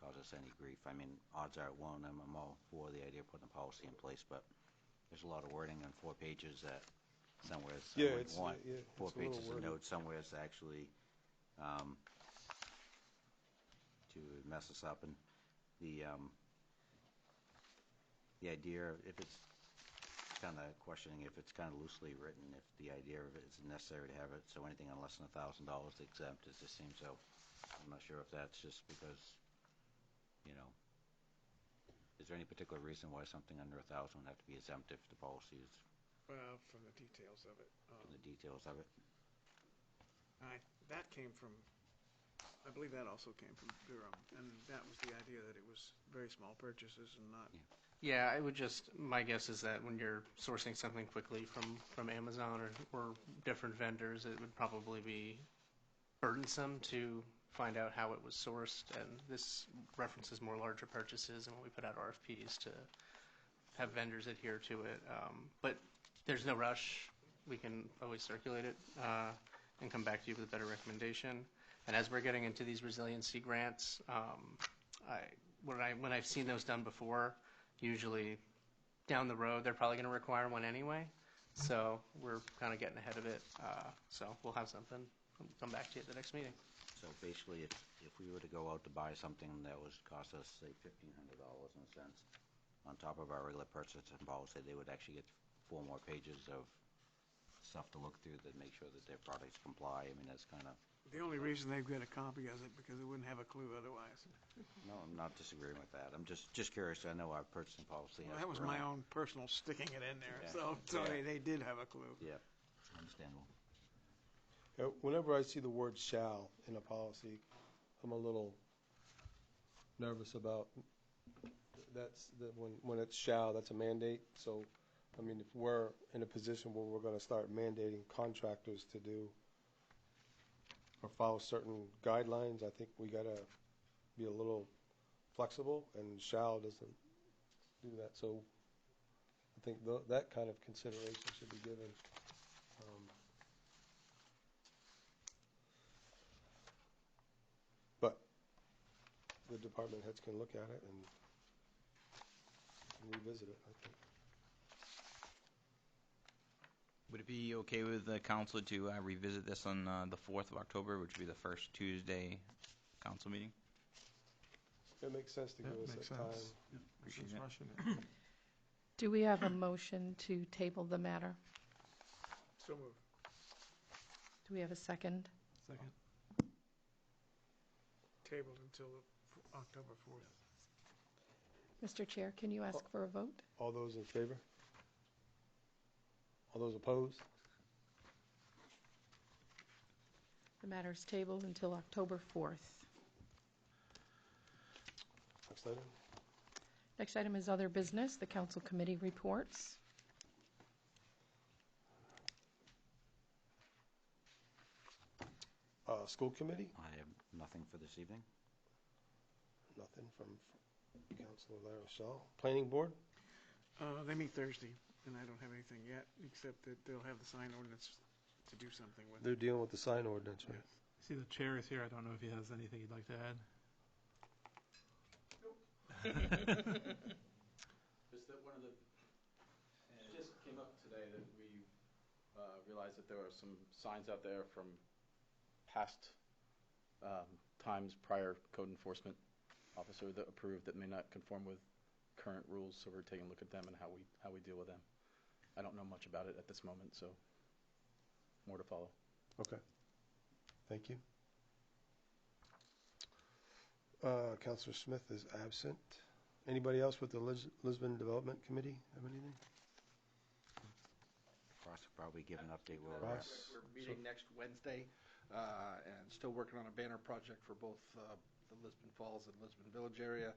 cause us any grief. I mean, odds are it won't. I'm all for the idea of putting a policy in place, but there's a lot of wording on 4 pages that somewhere
Yeah,
would want 4
it's a little
pages of
wordy.
notes somewhere to actually to mess us up. And the idea, if it's kind of questioning if it's kind of loosely written, if the idea of it is necessary to have it so anything on less than $1,000 exempt, it just seems so. I'm not sure if that's just because, is there any particular reason why something under 1,000 would have to be exempt if the policy is
Well, from the details of it.
from the details of it?
That came from, I believe that also came from Durham, and that was the idea that it was very small purchases and not.
Yeah, I would my guess is that when you're sourcing something quickly from Amazon or different vendors, it would probably be burdensome to find out how it was sourced, and this references more larger purchases, and when we put out RFPs to have vendors adhere to it. But there's no rush. We can always circulate it and come back to you with a better recommendation. And as we're getting into these resiliency grants, when I've seen those done before, usually down the road they're probably going to require one anyway. So we're kind of getting ahead of it. So we'll have something. Come back to you at the next meeting.
So basically, if we were to go out to buy something that was cost us, say, $1,500 in a sense, on top of our regular purchasing policy, they would actually get 4 more pages of stuff to look through to make sure that their products comply. I mean, that's kind of...
The only reason they've got a copy of it because they wouldn't have a clue otherwise.
No, I'm not disagreeing with that. I'm just curious. I know our purchasing policy
Well,
has...
that was my own personal sticking it in there,
Yeah.
so
Yeah.
they did have a clue.
Yeah, understandable.
Whenever I see the word shall in a policy, I'm a little nervous about, when it's shall, that's a mandate. So, I mean, if we're in a position where we're going to start mandating contractors to do or follow certain guidelines, I think we got to be a little flexible, and shall doesn't do that. So I think that kind of consideration should be given. But the department heads can look at it and revisit it, I think.
Would it be okay with the council to revisit this on the 4th of October, which would be the first Tuesday council meeting?
It makes sense to give us
makes
that
sense.
time.
Appreciate
Since
it.
rushing it.
Do we have a motion to table the matter?
So moved.
Do we have a second?
Second.
Tabled until October 4th.
Mr. Chair, can you ask for a vote?
All those in favor? All those opposed?
The matter is tabled until October 4th.
Next item.
Next item is other business, the council committee reports.
School committee?
I have nothing for this evening.
Nothing from Councilor Lara Shaw. Planning board?
They meet Thursday, and I don't have anything yet, except that they'll have the sign ordinance to do something with.
They're dealing with the sign ordinance, right?
See, the chair is here. I don't know if he has anything he'd like to add.
Just that one of the, it just came up today that we realized that there are some signs out there from past times prior code enforcement officer that approved that may not conform with current rules, so we're taking a look at them and how we deal with them. I don't know much about it at this moment, so more to follow.
Okay. Thank you. Councilor Smith is absent. Anybody else with the Lisbon Development Committee have anything?
Ross will probably give an update where we're at.
Ross?
We're meeting next Wednesday, and still working on a banner project for both the Lisbon Falls and Lisbon Village area,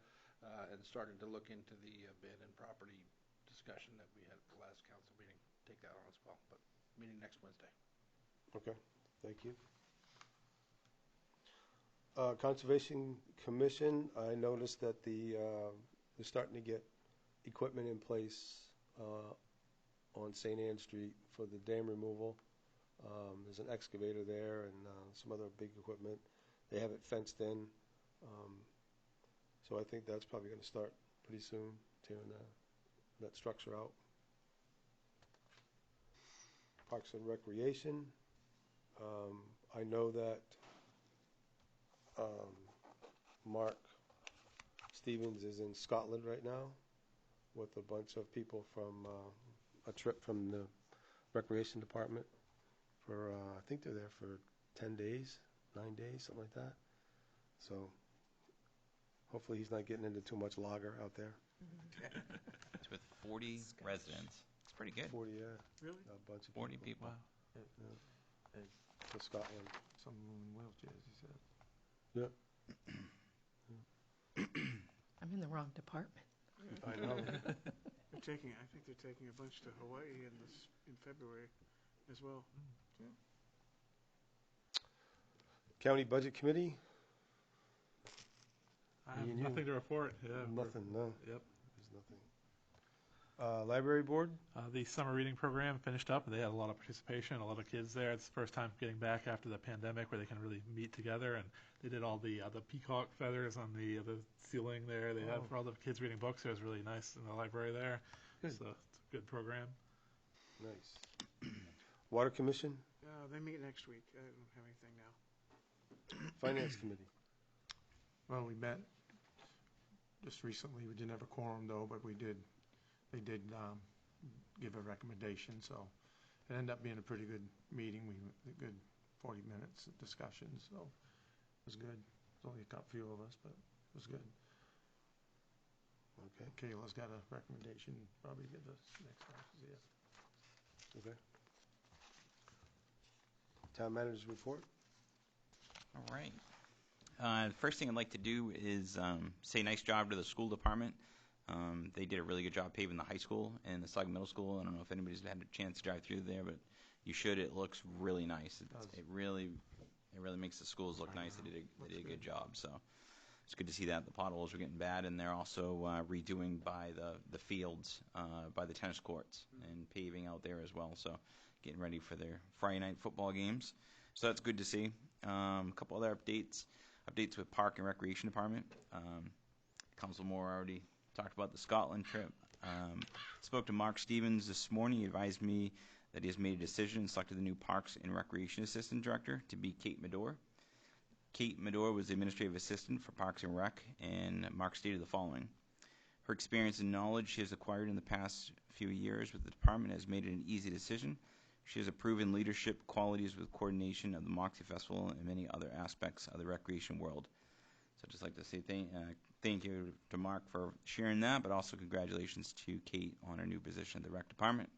and starting to look into the abandoned property discussion that we had at the last council meeting. Take that on as well, but meeting next Wednesday.
Okay, thank you. Conservation Commission, I noticed that they're starting to get equipment in place on St. Anne Street for the dam removal. There's an excavator there and some other big equipment. They have it fenced in. So I think that's probably going to start pretty soon, tearing that structure out. Parks and Recreation. I know that Mark Stevens is in Scotland right now with a bunch of people from a trip from the Recreation Department for, I think they're there for 10 days, 9 days, something like that. So hopefully he's not getting into too much lager out there.
It's with 40 residents. It's pretty good.
40, yeah.
Really?
A bunch of
40 people.
Yeah. To Scotland.
Some of them in wheelchairs, he said.
Yeah.
I'm in the wrong department.
I know.
I think they're taking a bunch to Hawaii in February as well.
County Budget Committee?
I have
Me and you.
nothing to report. Yeah,
Nothing, no.
Yep.
There's nothing. Library Board?
The summer reading program finished up. They had a lot of participation, a lot of kids there. It's the first time getting back after the pandemic where they can really meet together. And they did all the peacock feathers on the ceiling there. They had for all the kids reading books. It was really nice in the library there.
Good.
So it's a good program.
Nice. Water Commission,
They meet next week. I don't have anything now.
Finance Committee.
Well, we met just recently. We didn't have a quorum though, but they did give a recommendation, so it ended up being a pretty good meeting. A good 40 minutes of discussion, so it was good. There's only a few of us, but it was good.
Okay.
Kayla's got a recommendation, probably give us next time she's here.
Okay. Town Manager's Report.
All right. The first thing I'd like to do is say nice job to the school department. They did a really good job paving the high school and the Sauk Middle School. I don't know if anybody's had a chance to drive through there, but you should. It looks really nice. It really makes the schools look nice. They did a good job. So it's good to see that the potholes are getting bad, and they're also redoing by the fields, by the tennis courts, and paving out there as well. So getting ready for their Friday night football games. So that's good to see. A couple other updates with Park and Recreation Department. Council Moore already talked about the Scotland trip. Spoke to Mark Stevens this morning. He advised me that he has made a decision and selected the new Parks and Recreation Assistant Director to be Kate Medore. Kate Medore was the Administrative Assistant for Parks and Rec, and Mark stated the following. Her experience and knowledge she has acquired in the past few years with the department has made it an easy decision. She has a proven leadership qualities with coordination of the Moxie Festival and many other aspects of the recreation world. So I'd just like to say thank you to Mark for sharing that, but also congratulations to Kate on her new position at the Rec Department.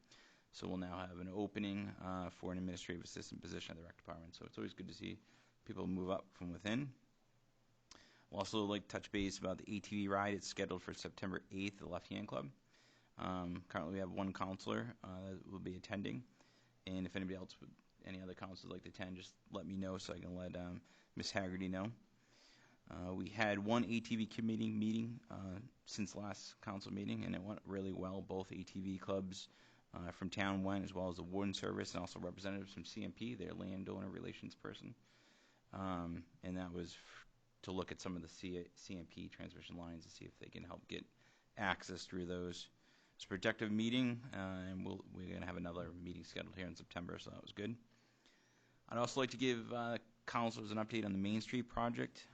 So we'll now have an opening for an administrative assistant position at the Rec Department. So it's always good to see people move up from within. We'll also like to touch base about the ATV ride. It's scheduled for September 8th at the Left Hand Club. Currently we have one counselor that will be attending. And if anybody else, any other counselors would like to attend, just let me know so I can let Ms. Haggerty know. We had one ATV committee meeting since last council meeting, and it went really well. Both ATV clubs from town went, as well as the Warden Service, and also representatives from CMP, their landowner relations person. And that was to look at some of the CMP transmission lines to see if they can help get access through those. It's a productive meeting, and we're going to have another meeting scheduled here in September, so that was good. I'd also like to give councilors an update on the Main Street project.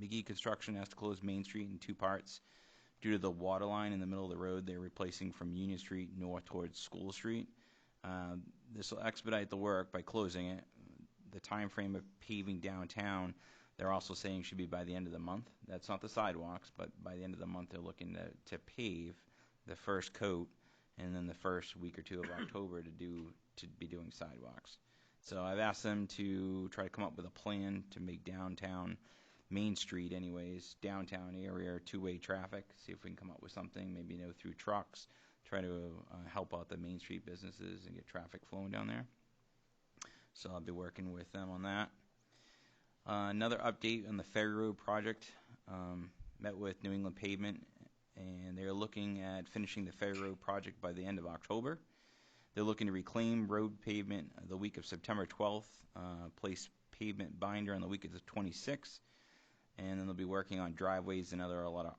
McGee Construction has to close Main Street in two parts due to the water line in the middle of the road they're replacing from Union Street north towards School Street. This will expedite the work by closing it. The time frame of paving downtown, they're also saying should be by the end of the month. That's not the sidewalks, but by the end of the month they're looking to pave the first coat, and then the first week or two of October to be doing sidewalks. So I've asked them to try to come up with a plan to make downtown, Main Street anyways, downtown area two-way traffic, see if we can come up with something, maybe through trucks, try to help out the Main Street businesses and get traffic flowing down there. So I'll be working with them on that. Another update on the Ferry Road project. Met with New England Pavement, and they're looking at finishing the Ferry Road project by the end of October. They're looking to reclaim road pavement the week of September 12th, place pavement binder on the week of the 26th, and then they'll be working on driveways and a lot of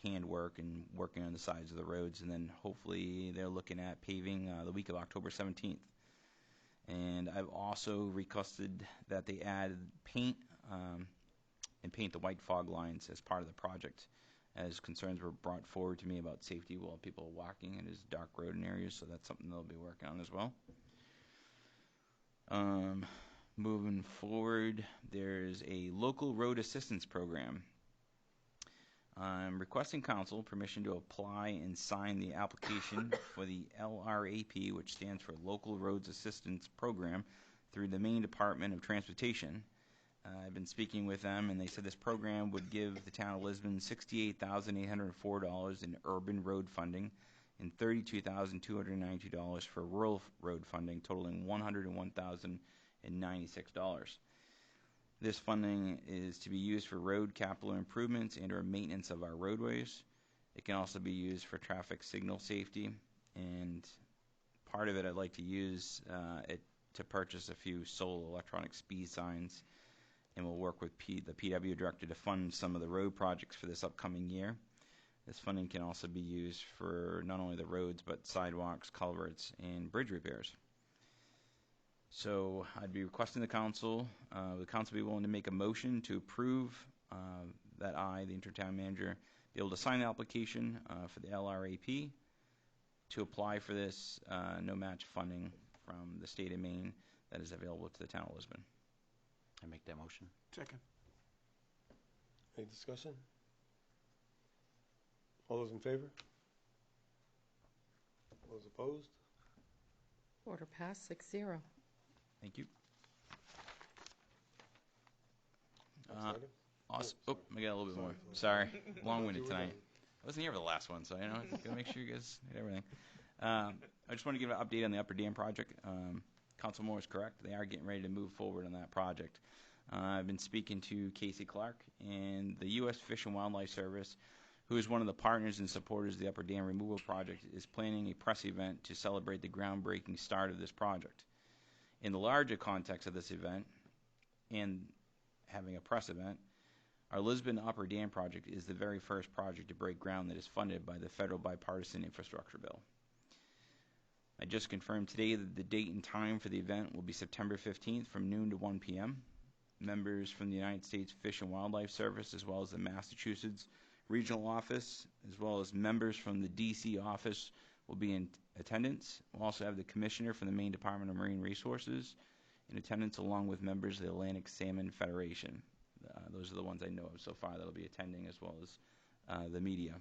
hand work and working on the sides of the roads, and then hopefully they're looking at paving the week of October 17th. And I've also requested that they add paint and paint the white fog lines as part of the project, as concerns were brought forward to me about safety while people are walking in his dark road in areas, so that's something they'll be working on as well. Moving forward, there's a local road assistance program. I'm requesting council permission to apply and sign the application for the LRAP, which stands for Local Roads Assistance Program, through the Maine Department of Transportation. I've been speaking with them, and they said this program would give the town of Lisbon $68,804 in urban road funding and $32,292 for rural road funding, totaling $101,096. This funding is to be used for road capital improvements and or maintenance of our roadways. It can also be used for traffic signal safety, and part of it I'd like to use it to purchase a few solar electronic speed signs, and we'll work with the PW director to fund some of the road projects for this upcoming year. This funding can also be used for not only the roads, but sidewalks, culverts, and bridge repairs. So I'd be requesting the council be willing to make a motion to approve that I, the intertown manager, be able to sign the application for the LRAP to apply for this no-match funding from the state of Maine that is available to the town of Lisbon.
I make that motion.
Second.
Any discussion? All those in favor? Those opposed?
Order passed, 6-0.
Thank you.
Next item?
Awesome. Oh, I got a little bit more. Sorry. Long-winded tonight. I wasn't here for the last one, so gotta make sure you guys get everything. I just want to give an update on the Upper Dam project. Council Moore is correct. They are getting ready to move forward on that project. I've been speaking to Casey Clark, and the U.S. Fish and Wildlife Service, who is one of the partners and supporters of the Upper Dam removal project, is planning a press event to celebrate the groundbreaking start of this project. In the larger context of this event, and having a press event, our Lisbon Upper Dam project is the very first project to break ground that is funded by the federal bipartisan infrastructure bill. I just confirmed today that the date and time for the event will be September 15th from noon to 1 p.m. Members from the United States Fish and Wildlife Service, as well as the Massachusetts Regional Office, as well as members from the D.C. office, will be in attendance. We'll also have the Commissioner from the Maine Department of Marine Resources in attendance, along with members of the Atlantic Salmon Federation. Those are the ones I know of so far that will be attending, as well as the media.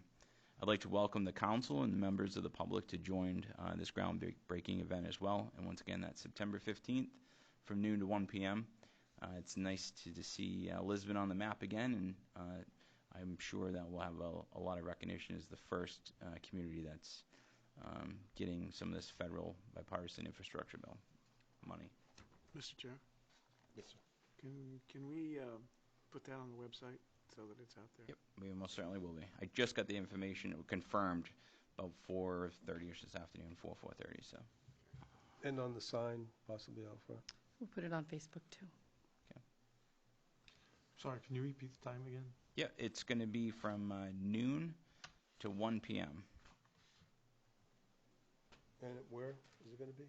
I'd like to welcome the council and members of the public to join this groundbreaking event as well. And once again, that's September 15th from noon to 1 p.m. It's nice to see Lisbon on the map again, and I'm sure that we'll have a lot of recognition as the first community that's getting some of this federal bipartisan infrastructure bill money.
Mr. Chair,
Yes, sir.
can we put that on the website so that it's out there?
Yep, we most certainly will be. I just got the information confirmed about 4:30ish this afternoon, 4:30. So.
And on the sign, possibly out front.
We'll put it on Facebook, too.
Sorry, can you repeat the time again?
Yeah, it's going to be from noon to 1 p.m.
And where is it going to be?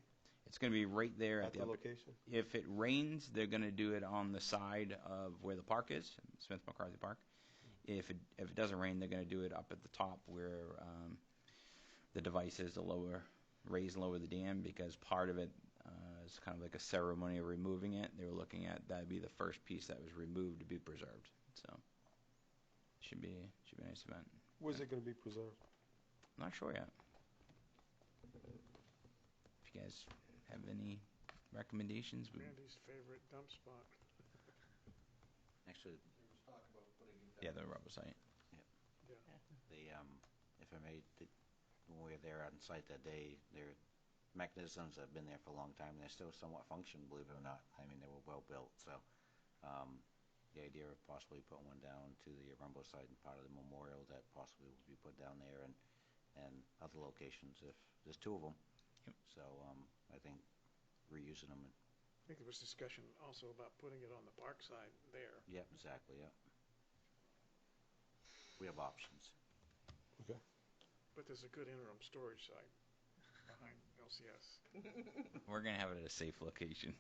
It's going to be right there
At
the
the
upper.
location?
If it rains, they're going to do it on the side of where the park is, Smith McCarthy Park. If it doesn't rain, they're going to do it up at the top where the device is to raise and lower the dam, because part of it is kind of like a ceremony of removing it. They were looking at that'd be the first piece that was removed to be preserved. So should be a nice event.
Where's it going to be preserved?
Not sure yet. If you guys have any recommendations,
Randy's favorite dump spot.
Actually,
yeah, the rubber site.
the, if I may, when we were there on site that day, their mechanisms have been there for a long time, and they're still somewhat functional, believe it or not. I mean, they were well built, so the idea of possibly putting one down to the Rumbo site and part of the memorial that possibly will be put down there, and other locations, if there's two of them.
Yep.
So I think reusing them.
I think there was discussion also about putting it on the park side there.
Yep, exactly, yep. We have options.
Okay.
But there's a good interim storage site behind LCS.
We're going to have it at a safe location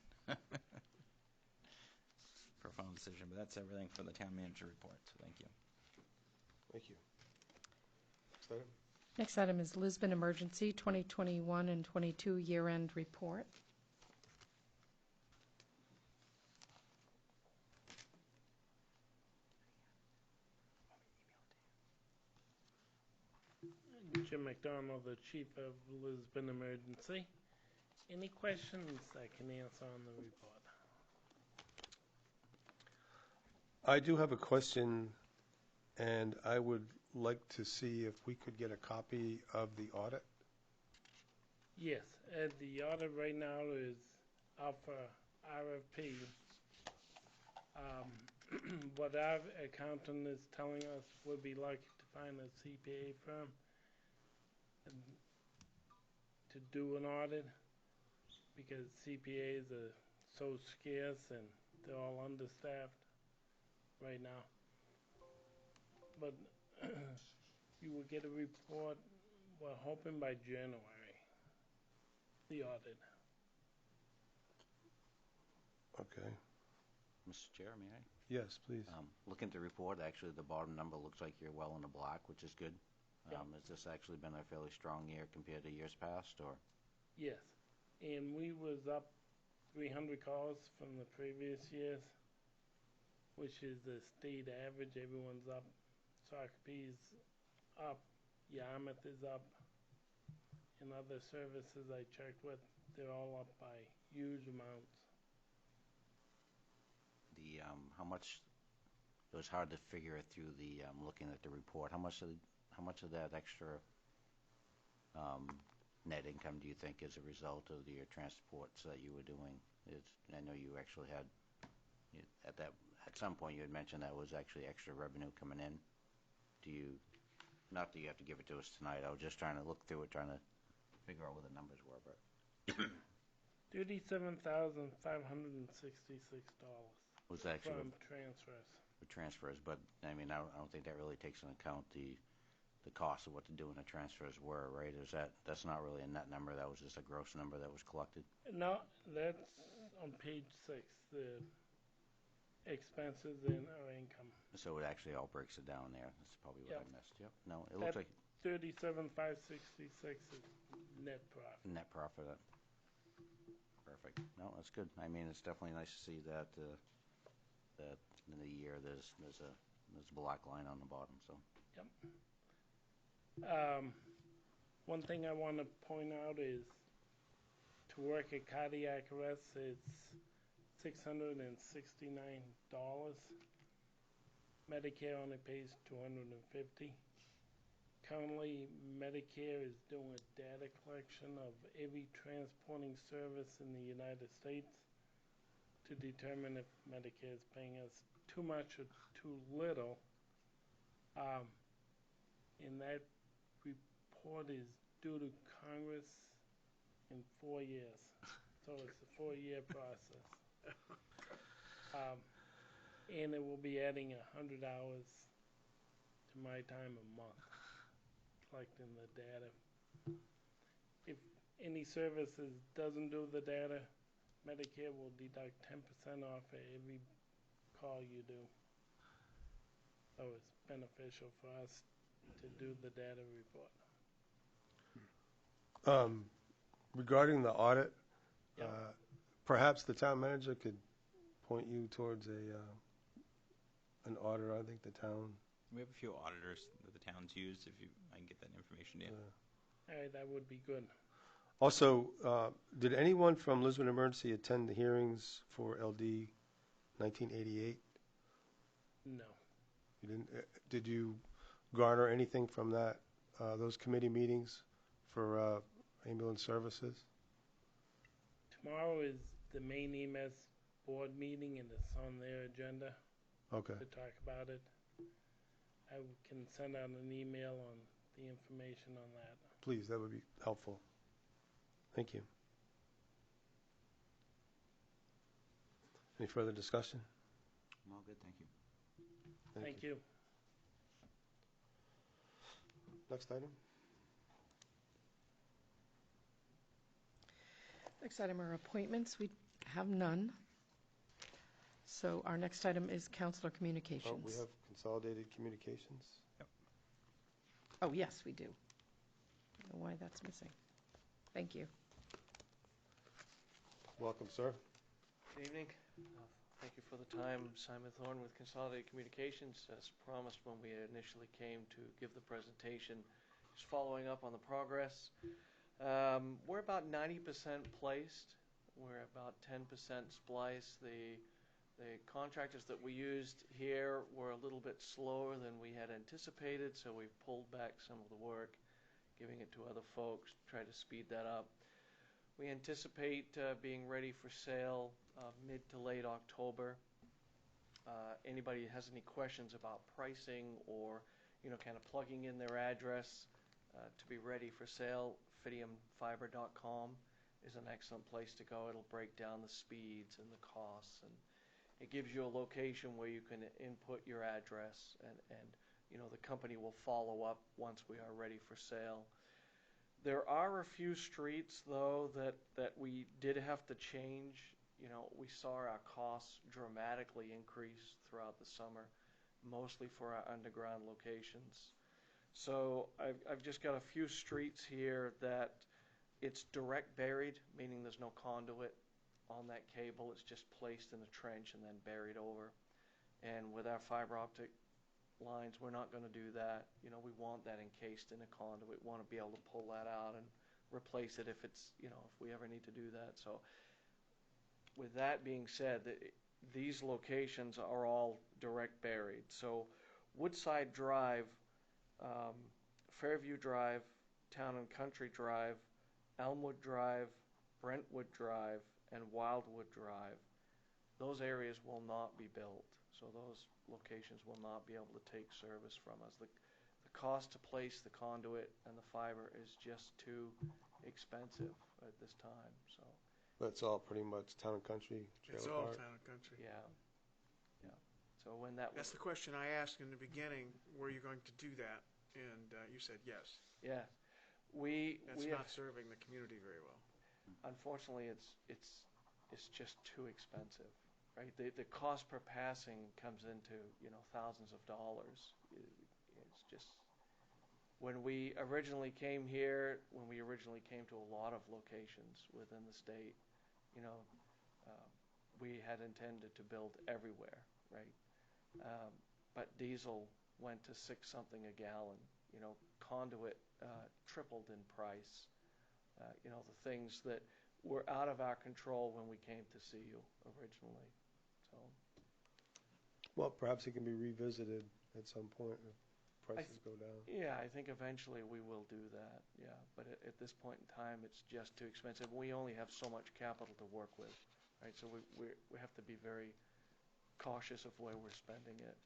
for a final decision. But that's everything for the town manager report. So thank you.
Thank you. Next item?
Next item is Lisbon Emergency 2021 and 22 year-end report.
Jim McDonald, the Chief of Lisbon Emergency. Any questions I can answer on the report?
I do have a question, and I would like to see if we could get a copy of the audit.
Yes, the audit right now is out for RFP. What our accountant is telling us, we'll be lucky to find a CPA firm to do an audit, because CPAs are so scarce and they're all understaffed right now. But you will get a report, we're hoping by January, the audit.
Okay.
Mr. Chair, may I?
Yes, please.
Looking at the report, actually, the bottom number looks like you're well in the black, which is good.
Yeah.
Has this actually been a fairly strong year compared to years past, or?
Yes, and we was up 300 calls from the previous years, which is the state average. Everyone's up. Sotheby's up. Yarmouth is up. And other services I checked with, they're all up by huge amounts.
The, how much, it was hard to figure it through the, looking at the report, how much of that extra, net income do you think is a result of your transports that you were doing? I know you actually had, at some point you had mentioned that was actually extra revenue coming in. Not that you have to give it to us tonight, I was just trying to look through it, trying to figure out what the numbers were, but.
$37,566
Was actually
from transfers.
for transfers, but I mean, I don't think that really takes into account the cost of what to do when the transfers were, right? That's not really a net number, that was just a gross number that was collected?
No, that's on page 6, the expenses and our income.
So it actually all breaks it down there, that's probably what I
Yep.
missed, yep. No, it looks
That
like
37,566 is net profit.
net profit. Perfect. No, that's good. I mean, it's definitely nice to see that, that in the year there's a black line on the bottom, so.
Yep. One thing I want to point out is to work a cardiac arrest, it's $669. Medicare only pays $250. Currently, Medicare is doing a data collection of every transporting service in the United States to determine if Medicare is paying us too much or too little. And that report is due to Congress in 4 years. So it's a 4-year process. And it will be adding 100 hours to my time a month collecting the data. If any services doesn't do the data, Medicare will deduct 10% off of every call you do. So it's beneficial for us to do the data report.
Regarding the audit,
Yep.
Perhaps the town manager could point you towards an auditor. I think the town.
We have a few auditors that the town's used, I can get that information to you.
All right, that would be good.
Also, did anyone from Lisbon Emergency attend the hearings for LD 1988?
No.
You didn't. Did you garner anything from that, those committee meetings for ambulance services?
Tomorrow is the main EMS board meeting, and it's on their agenda
Okay.
to talk about it. I can send out an email on the information on that.
Please, that would be helpful. Thank you. Any further discussion?
I'm all good, thank you.
Thank you.
Next item.
Next item are appointments. We have none. So our next item is councilor communications.
Oh, we have consolidated communications.
Oh, yes, we do. I don't know why that's missing. Thank you.
Welcome, sir.
Good evening. Thank you for the time. Simon Thorne with Consolidated Communications. As promised when we initially came to give the presentation, just following up on the progress. We're about 90% placed. We're about 10% spliced. The contractors that we used here were a little bit slower than we had anticipated, so we've pulled back some of the work, giving it to other folks, try to speed that up. We anticipate being ready for sale mid to late October. Anybody who has any questions about pricing or, kind of plugging in their address to be ready for sale, fidiumfiber.com is an excellent place to go. It'll break down the speeds and the costs, and it gives you a location where you can input your address and the company will follow up once we are ready for sale. There are a few streets, though, that we did have to change. We saw our costs dramatically increase throughout the summer, mostly for our underground locations. So I've just got a few streets here that it's direct buried, meaning there's no conduit on that cable. It's just placed in a trench and then buried over. And with our fiber optic lines, we're not going to do that. We want that encased in a conduit. We want to be able to pull that out and replace it if it's, if we ever need to do that. So with that being said, these locations are all direct buried. So Woodside Drive, Fairview Drive, Town and Country Drive, Elmwood Drive, Brentwood Drive, and Wildwood Drive, those areas will not be built. So those locations will not be able to take service from us. The cost to place the conduit and the fiber is just too expensive at this time. So
That's all pretty much Town and Country
It's
Trailer
all
Park?
Town and Country.
yeah. So when that
That's the question I asked in the beginning, were you going to do that? And you said yes.
yeah, we
That's
we
not
have,
serving the community very well.
unfortunately it's just too expensive, right? The cost per passing comes into thousands of dollars. It's just when we originally came here, when we originally came to a lot of locations within the state, we had intended to build everywhere, right? But diesel went to $6 something a gallon. Conduit tripled in price. The things that were out of our control when we came to see you originally. So
Well, perhaps it can be revisited at some point if prices go down.
yeah, I think eventually we will do that. Yeah, but at this point in time, it's just too expensive. We only have so much capital to work with, right? So we have to be very cautious of where we're spending it.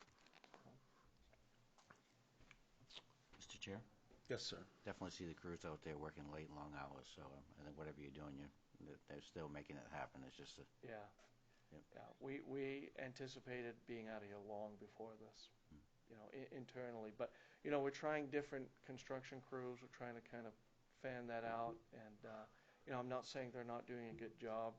Mr. Chair?
Yes, sir.
Definitely see the crews out there working late, long hours, so I think whatever you're doing, they're still making it happen. It's just
Yeah.
Yep.
Yeah. We anticipated being out of here long before this, internally. But, we're trying different construction crews. We're trying to kind of fan that out. And, I'm not saying they're not doing a good job.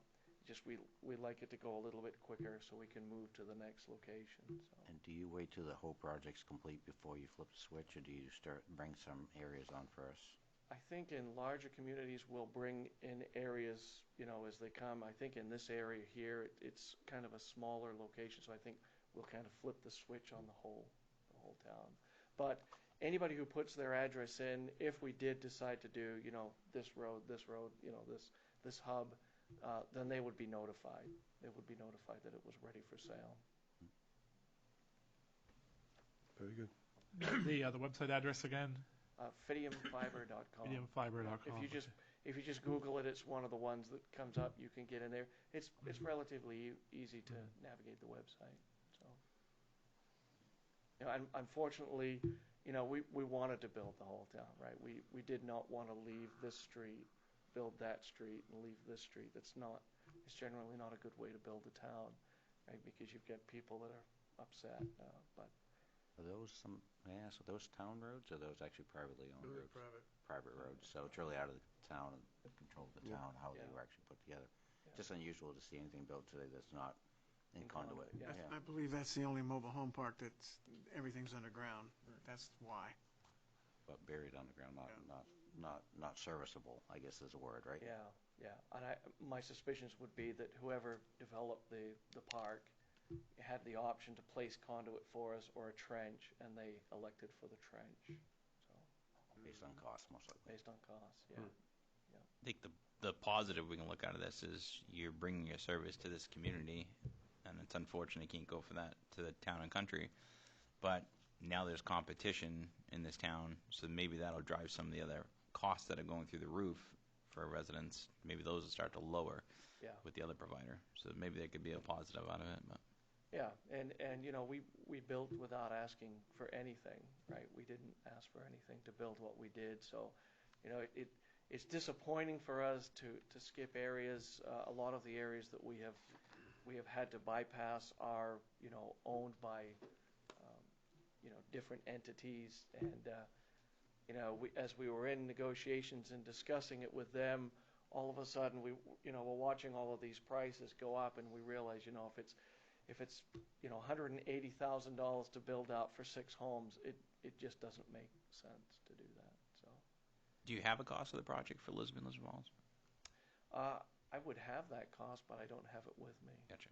Just we'd like it to go a little bit quicker so we can move to the next location. So.
And do you wait till the whole project's complete before you flip the switch, or do you bring some areas on first?
I think in larger communities, we'll bring in areas, as they come. I think in this area here, it's kind of a smaller location, so I think we'll kind of flip the switch on the whole town. But anybody who puts their address in, if we did decide to do, this road, this hub, then they would be notified. They would be notified that it was ready for sale.
Very good.
The website address again?
Fidiumfiber.com.
Fidiumfiber.com.
If you just Google it, it's one of the ones that comes up. You can get in there. It's relatively easy to navigate the website. So, unfortunately, we wanted to build the whole town, right? We did not want to leave this street, build that street, and leave this street. It's generally not a good way to build a town, right? Because you've got people that are upset. But
Are those may I ask, are those town roads, or are those actually privately owned
Those are
roads?
private.
Private roads, so it's really out of the town and control of the town, how they
Yeah.
were actually put together.
Yeah.
Just unusual to see anything built today that's not in
In
conduit.
conduit, yeah.
I believe that's the only mobile home park that's, everything's underground. That's why.
But buried underground, not serviceable, I guess is a word, right?
yeah. And my suspicions would be that whoever developed the park had the option to place conduit for us or a trench, and they elected for the trench. So
Based on cost, most likely.
based on cost, yeah.
I think the positive we can look out of this is you're bringing a service to this community, and it's unfortunate you can't go for that to the town and country, but now there's competition in this town, so maybe that'll drive some of the other costs that are going through the roof for residents. Maybe those will start to lower
Yeah.
with the other provider, so maybe there could be a positive out of it. But
Yeah, and we built without asking for anything, right? We didn't ask for anything to build what we did, so it's disappointing for us to skip areas. A lot of the areas that we have had to bypass are owned by different entities. And, as we were in negotiations and discussing it with them, all of a sudden we're watching all of these prices go up, and we realize, if it's $180,000 to build out for 6 homes, it just doesn't make sense to do that. So,
Do you have a cost of the project for Lisbon Falls?
I would have that cost, but I don't have it with me.
Gotcha.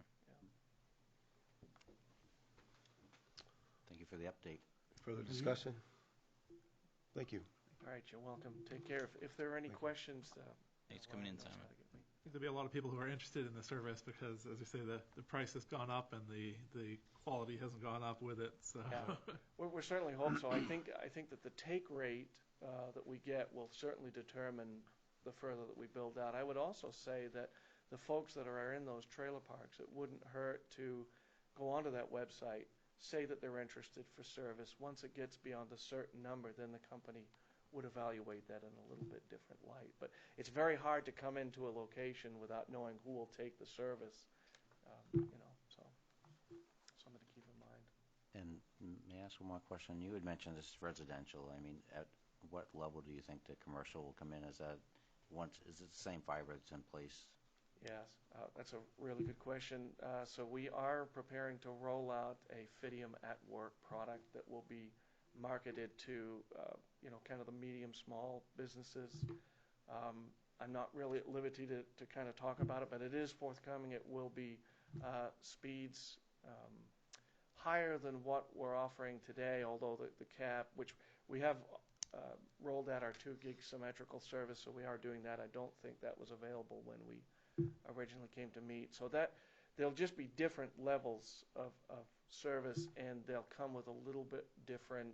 Thank you for the update.
Further discussion? Thank you.
All right, you're welcome. Take care. If there are any questions,
Thanks for coming in, Simon.
I think there'll be a lot of people who are interested in the service because, as you say, the price has gone up and the quality hasn't gone up with it. So
yeah. We're certainly hope so. I think that the take rate that we get will certainly determine the further that we build out. I would also say that the folks that are in those trailer parks, it wouldn't hurt to go onto that website, say that they're interested for service. Once it gets beyond a certain number, then the company would evaluate that in a little bit different light. But it's very hard to come into a location without knowing who will take the service, so something to keep in mind.
And may I ask one more question? You had mentioned this is residential. I mean, at what level do you think the commercial will come in? Is it the same fiber that's in place?
Yes, that's a really good question. So we are preparing to roll out a Fidium at Work product that will be marketed to, kind of the medium, small businesses. I'm not really at liberty to kind of talk about it, but it is forthcoming. It will be speeds higher than what we're offering today, although the cap, which we have rolled out our 2 gig symmetrical service, so we are doing that. I don't think that was available when we originally came to meet. So that there'll just be different levels of service, and they'll come with a little bit different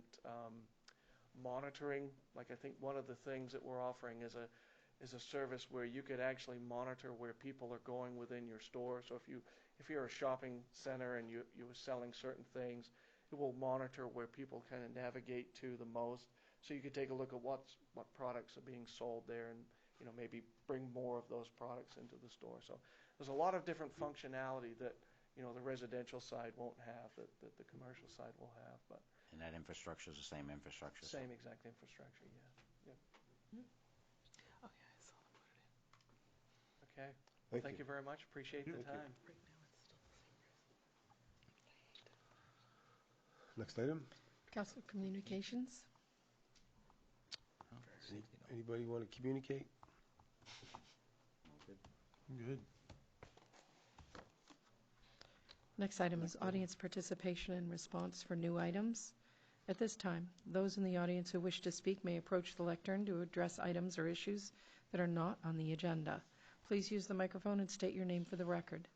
monitoring. Like, I think one of the things that we're offering is a service where you could actually monitor where people are going within your store. So if you're a shopping center and you were selling certain things, it will monitor where people kind of navigate to the most. So you could take a look at what products are being sold there, and maybe bring more of those products into the store. So there's a lot of different functionality that the residential side won't have that the commercial side will have. But
and that infrastructure is the same infrastructure.
Same exact infrastructure, yeah. Yep.
Oh yeah, I saw them put it in.
Okay.
Thank
you very much. Appreciate the time.
Right now it's still the same.
Next item.
Council Communications.
Anybody want to communicate?
Good.
Next item is audience participation and response for new items. At this time, those in the audience who wish to speak may approach the lectern to address items or issues that are not on the agenda. Please use the microphone and state your name for the record.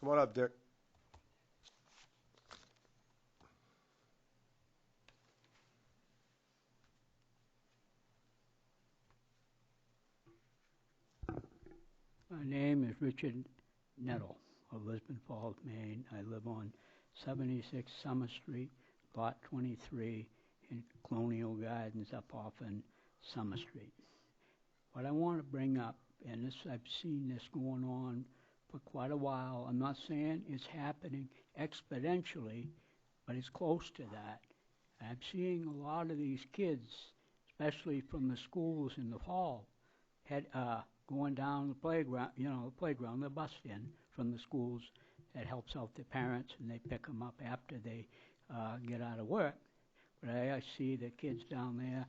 Come on up, Dick.
My name is Richard Nettle of Lisbon Falls, Maine. I live on 76 Summer Street, Lot 23, in Colonial Gardens up off in Summer Street. What I want to bring up, and this I've seen this going on for quite a while. I'm not saying it's happening exponentially, but it's close to that. I'm seeing a lot of these kids, especially from the schools in the fall, going down the playground, the bus in from the schools that helps out their parents, and they pick them up after they get out of work. But I see the kids down there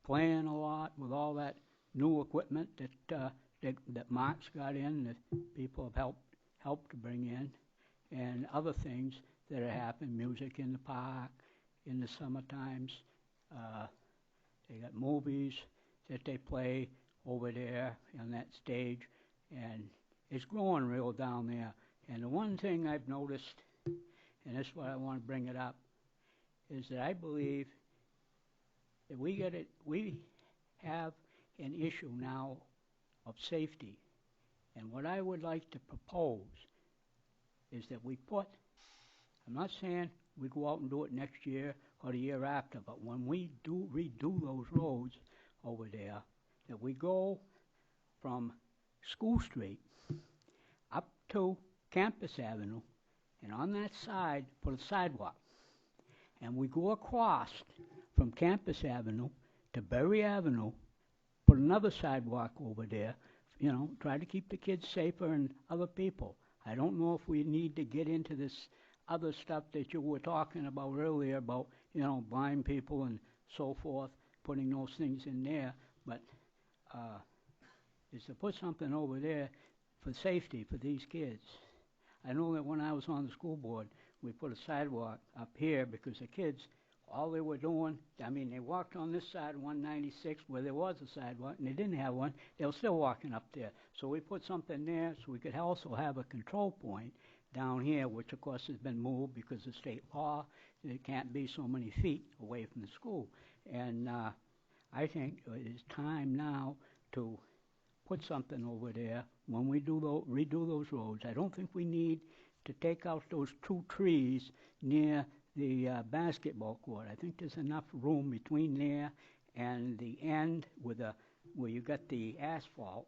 playing a lot with all that new equipment that Mark's got in, that people have helped to bring in, and other things that are happening, music in the park in the summer times. They got movies that they play over there on that stage, and it's growing real down there. And the one thing I've noticed, and that's why I want to bring it up, is that I believe that we have an issue now of safety. And what I would like to propose is that we put, I'm not saying we go out and do it next year or the year after, but when we do redo those roads over there, that we go from School Street up to Campus Avenue, and on that side put a sidewalk. and we go across from Campus Avenue to Berry Avenue, put another sidewalk over there, try to keep the kids safer and other people. I don't know if we need to get into this other stuff that you were talking about earlier about, blind people and so forth, putting those things in there, but is to put something over there for safety for these kids. I know that when I was on the school board, we put a sidewalk up here because the kids, all they were doing, they walked on this side of 196 where there was a sidewalk and they didn't have one. They were still walking up there. So we put something there so we could also have a control point down here, which of course has been moved because of state law. It can't be so many feet away from the school. And I think it's time now to put something over there when we redo those roads. I don't think we need to take out those 2 trees near the basketball court. I think there's enough room between there and the end where you got the asphalt,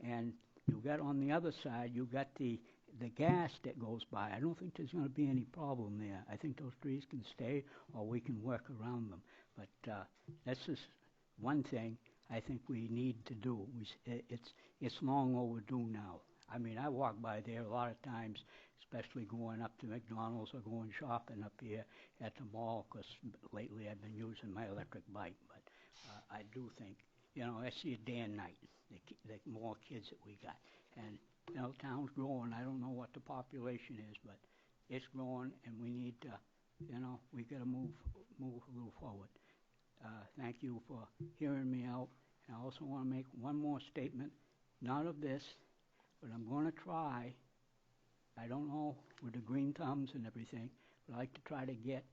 and you got on the other side, you got the gas that goes by. I don't think there's going to be any problem there. I think those trees can stay, or we can work around them. But that's just one thing I think we need to do. It's long overdue now. I walk by there a lot of times, especially going up to McDonald's or going shopping up here at the mall, because lately I've been using my electric bike. But I do think, I see it day and night, the more kids that we got. And, town's growing. I don't know what the population is, but it's growing, and we need to, we got to move a little forward. Thank you for hearing me out. And I also want to make one more statement, not of this, but I'm going to try, I don't know, with the green thumbs and everything, but I'd like to try to get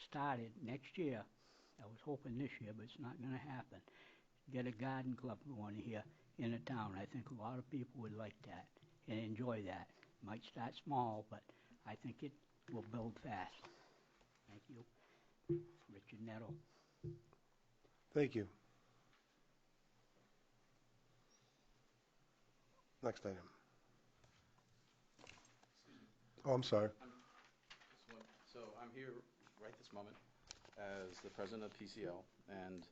started next year. I was hoping this year, but it's not going to happen. Get a garden club going here in the town. I think a lot of people would like that and enjoy that. Might start small, but I think it will build fast. Thank you. Richard Nettle.
Thank you. Next item. Oh, I'm sorry.
So I'm here right this moment as the president of PCL, and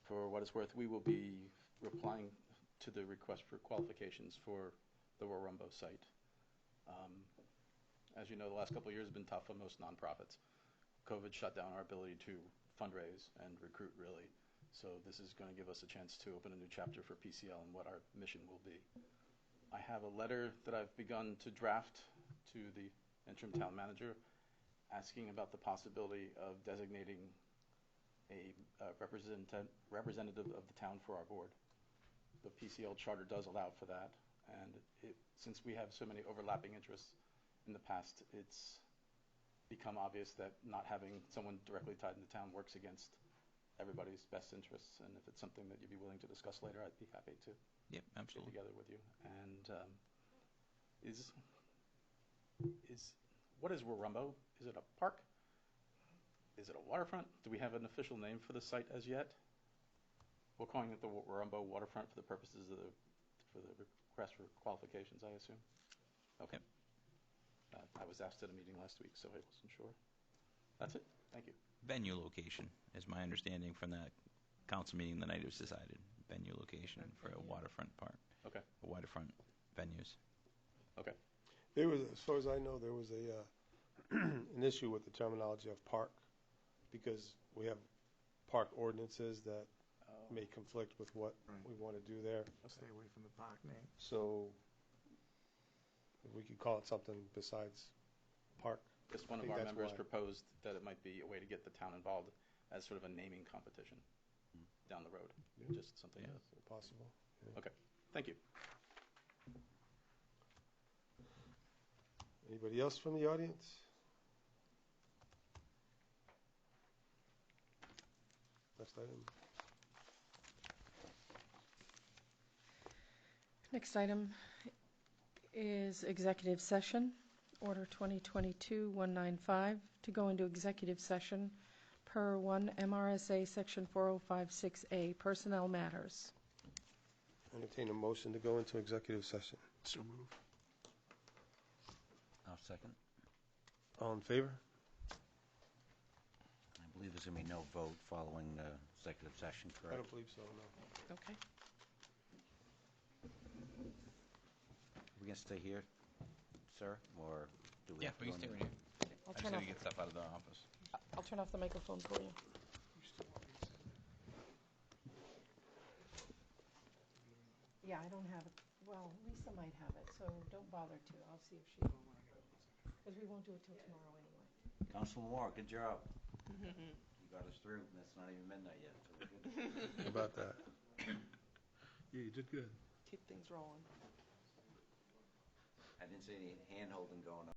for what it's worth, we will be replying to the request for qualifications for the Warumbo site. As you know, the last couple of years have been tough for most nonprofits. COVID shut down our ability to fundraise and recruit, really. So this is going to give us a chance to open a new chapter for PCL and what our mission will be. I have a letter that I've begun to draft to the interim town manager asking about the possibility of designating a representative of the town for our board. The PCL charter does allow for that, and since we have so many overlapping interests in the past, it's become obvious that not having someone directly tied in the town works against everybody's best interests, and if it's something that you'd be willing to discuss later, I'd be happy to get together with you. And what is Warumbo? Is it a park? Is it a waterfront? Do we have an official name for the site as yet? We're calling it the Warumbo Waterfront for the purposes of the request for qualifications, I assume. Okay. I was asked at a meeting last week, so I wasn't sure. That's it. Thank you.
Venue location is my understanding from that council meeting the night it was decided. Venue location for a waterfront park.
Okay.
Waterfront venues.
Okay.
There was, as far as I know, there was an issue with the terminology of park because we have park ordinances that may conflict with what we want to do there.
Stay away from the park name.
So if we could call it something besides park.
Just one of our members proposed that it might be a way to get the town involved as sort of a naming competition down the road. Yeah. Just something that's
possible. Yeah.
Okay. Thank you.
Anybody else from the audience? Next item.
Next item is executive session, Order 2022-195, to go into executive session per 1 MRSA Section 4056A, personnel matters.
Entertain a motion to go into executive session.
So move.
I'll second.
All in favor?
believe there's going to be no vote following the executive session,
I
correct?
don't believe so, no.
Okay.
We can stay here, sir, or do we
Yeah,
have to
we
go
can stay
in?
right here.
I'll
I just
turn
gotta
off,
get stuff out of the office.
I'll turn off the microphone for you. Yeah, I don't have it. Well, Lisa might have it, so don't bother to. I'll see if she, because we won't do it till tomorrow anyway.
Councilor Moore, good job. You got us through, and it's not even midnight yet, so we're good.
How about that?
Yeah, you did good.
Keep things rolling.
I didn't see any hand-holding going on.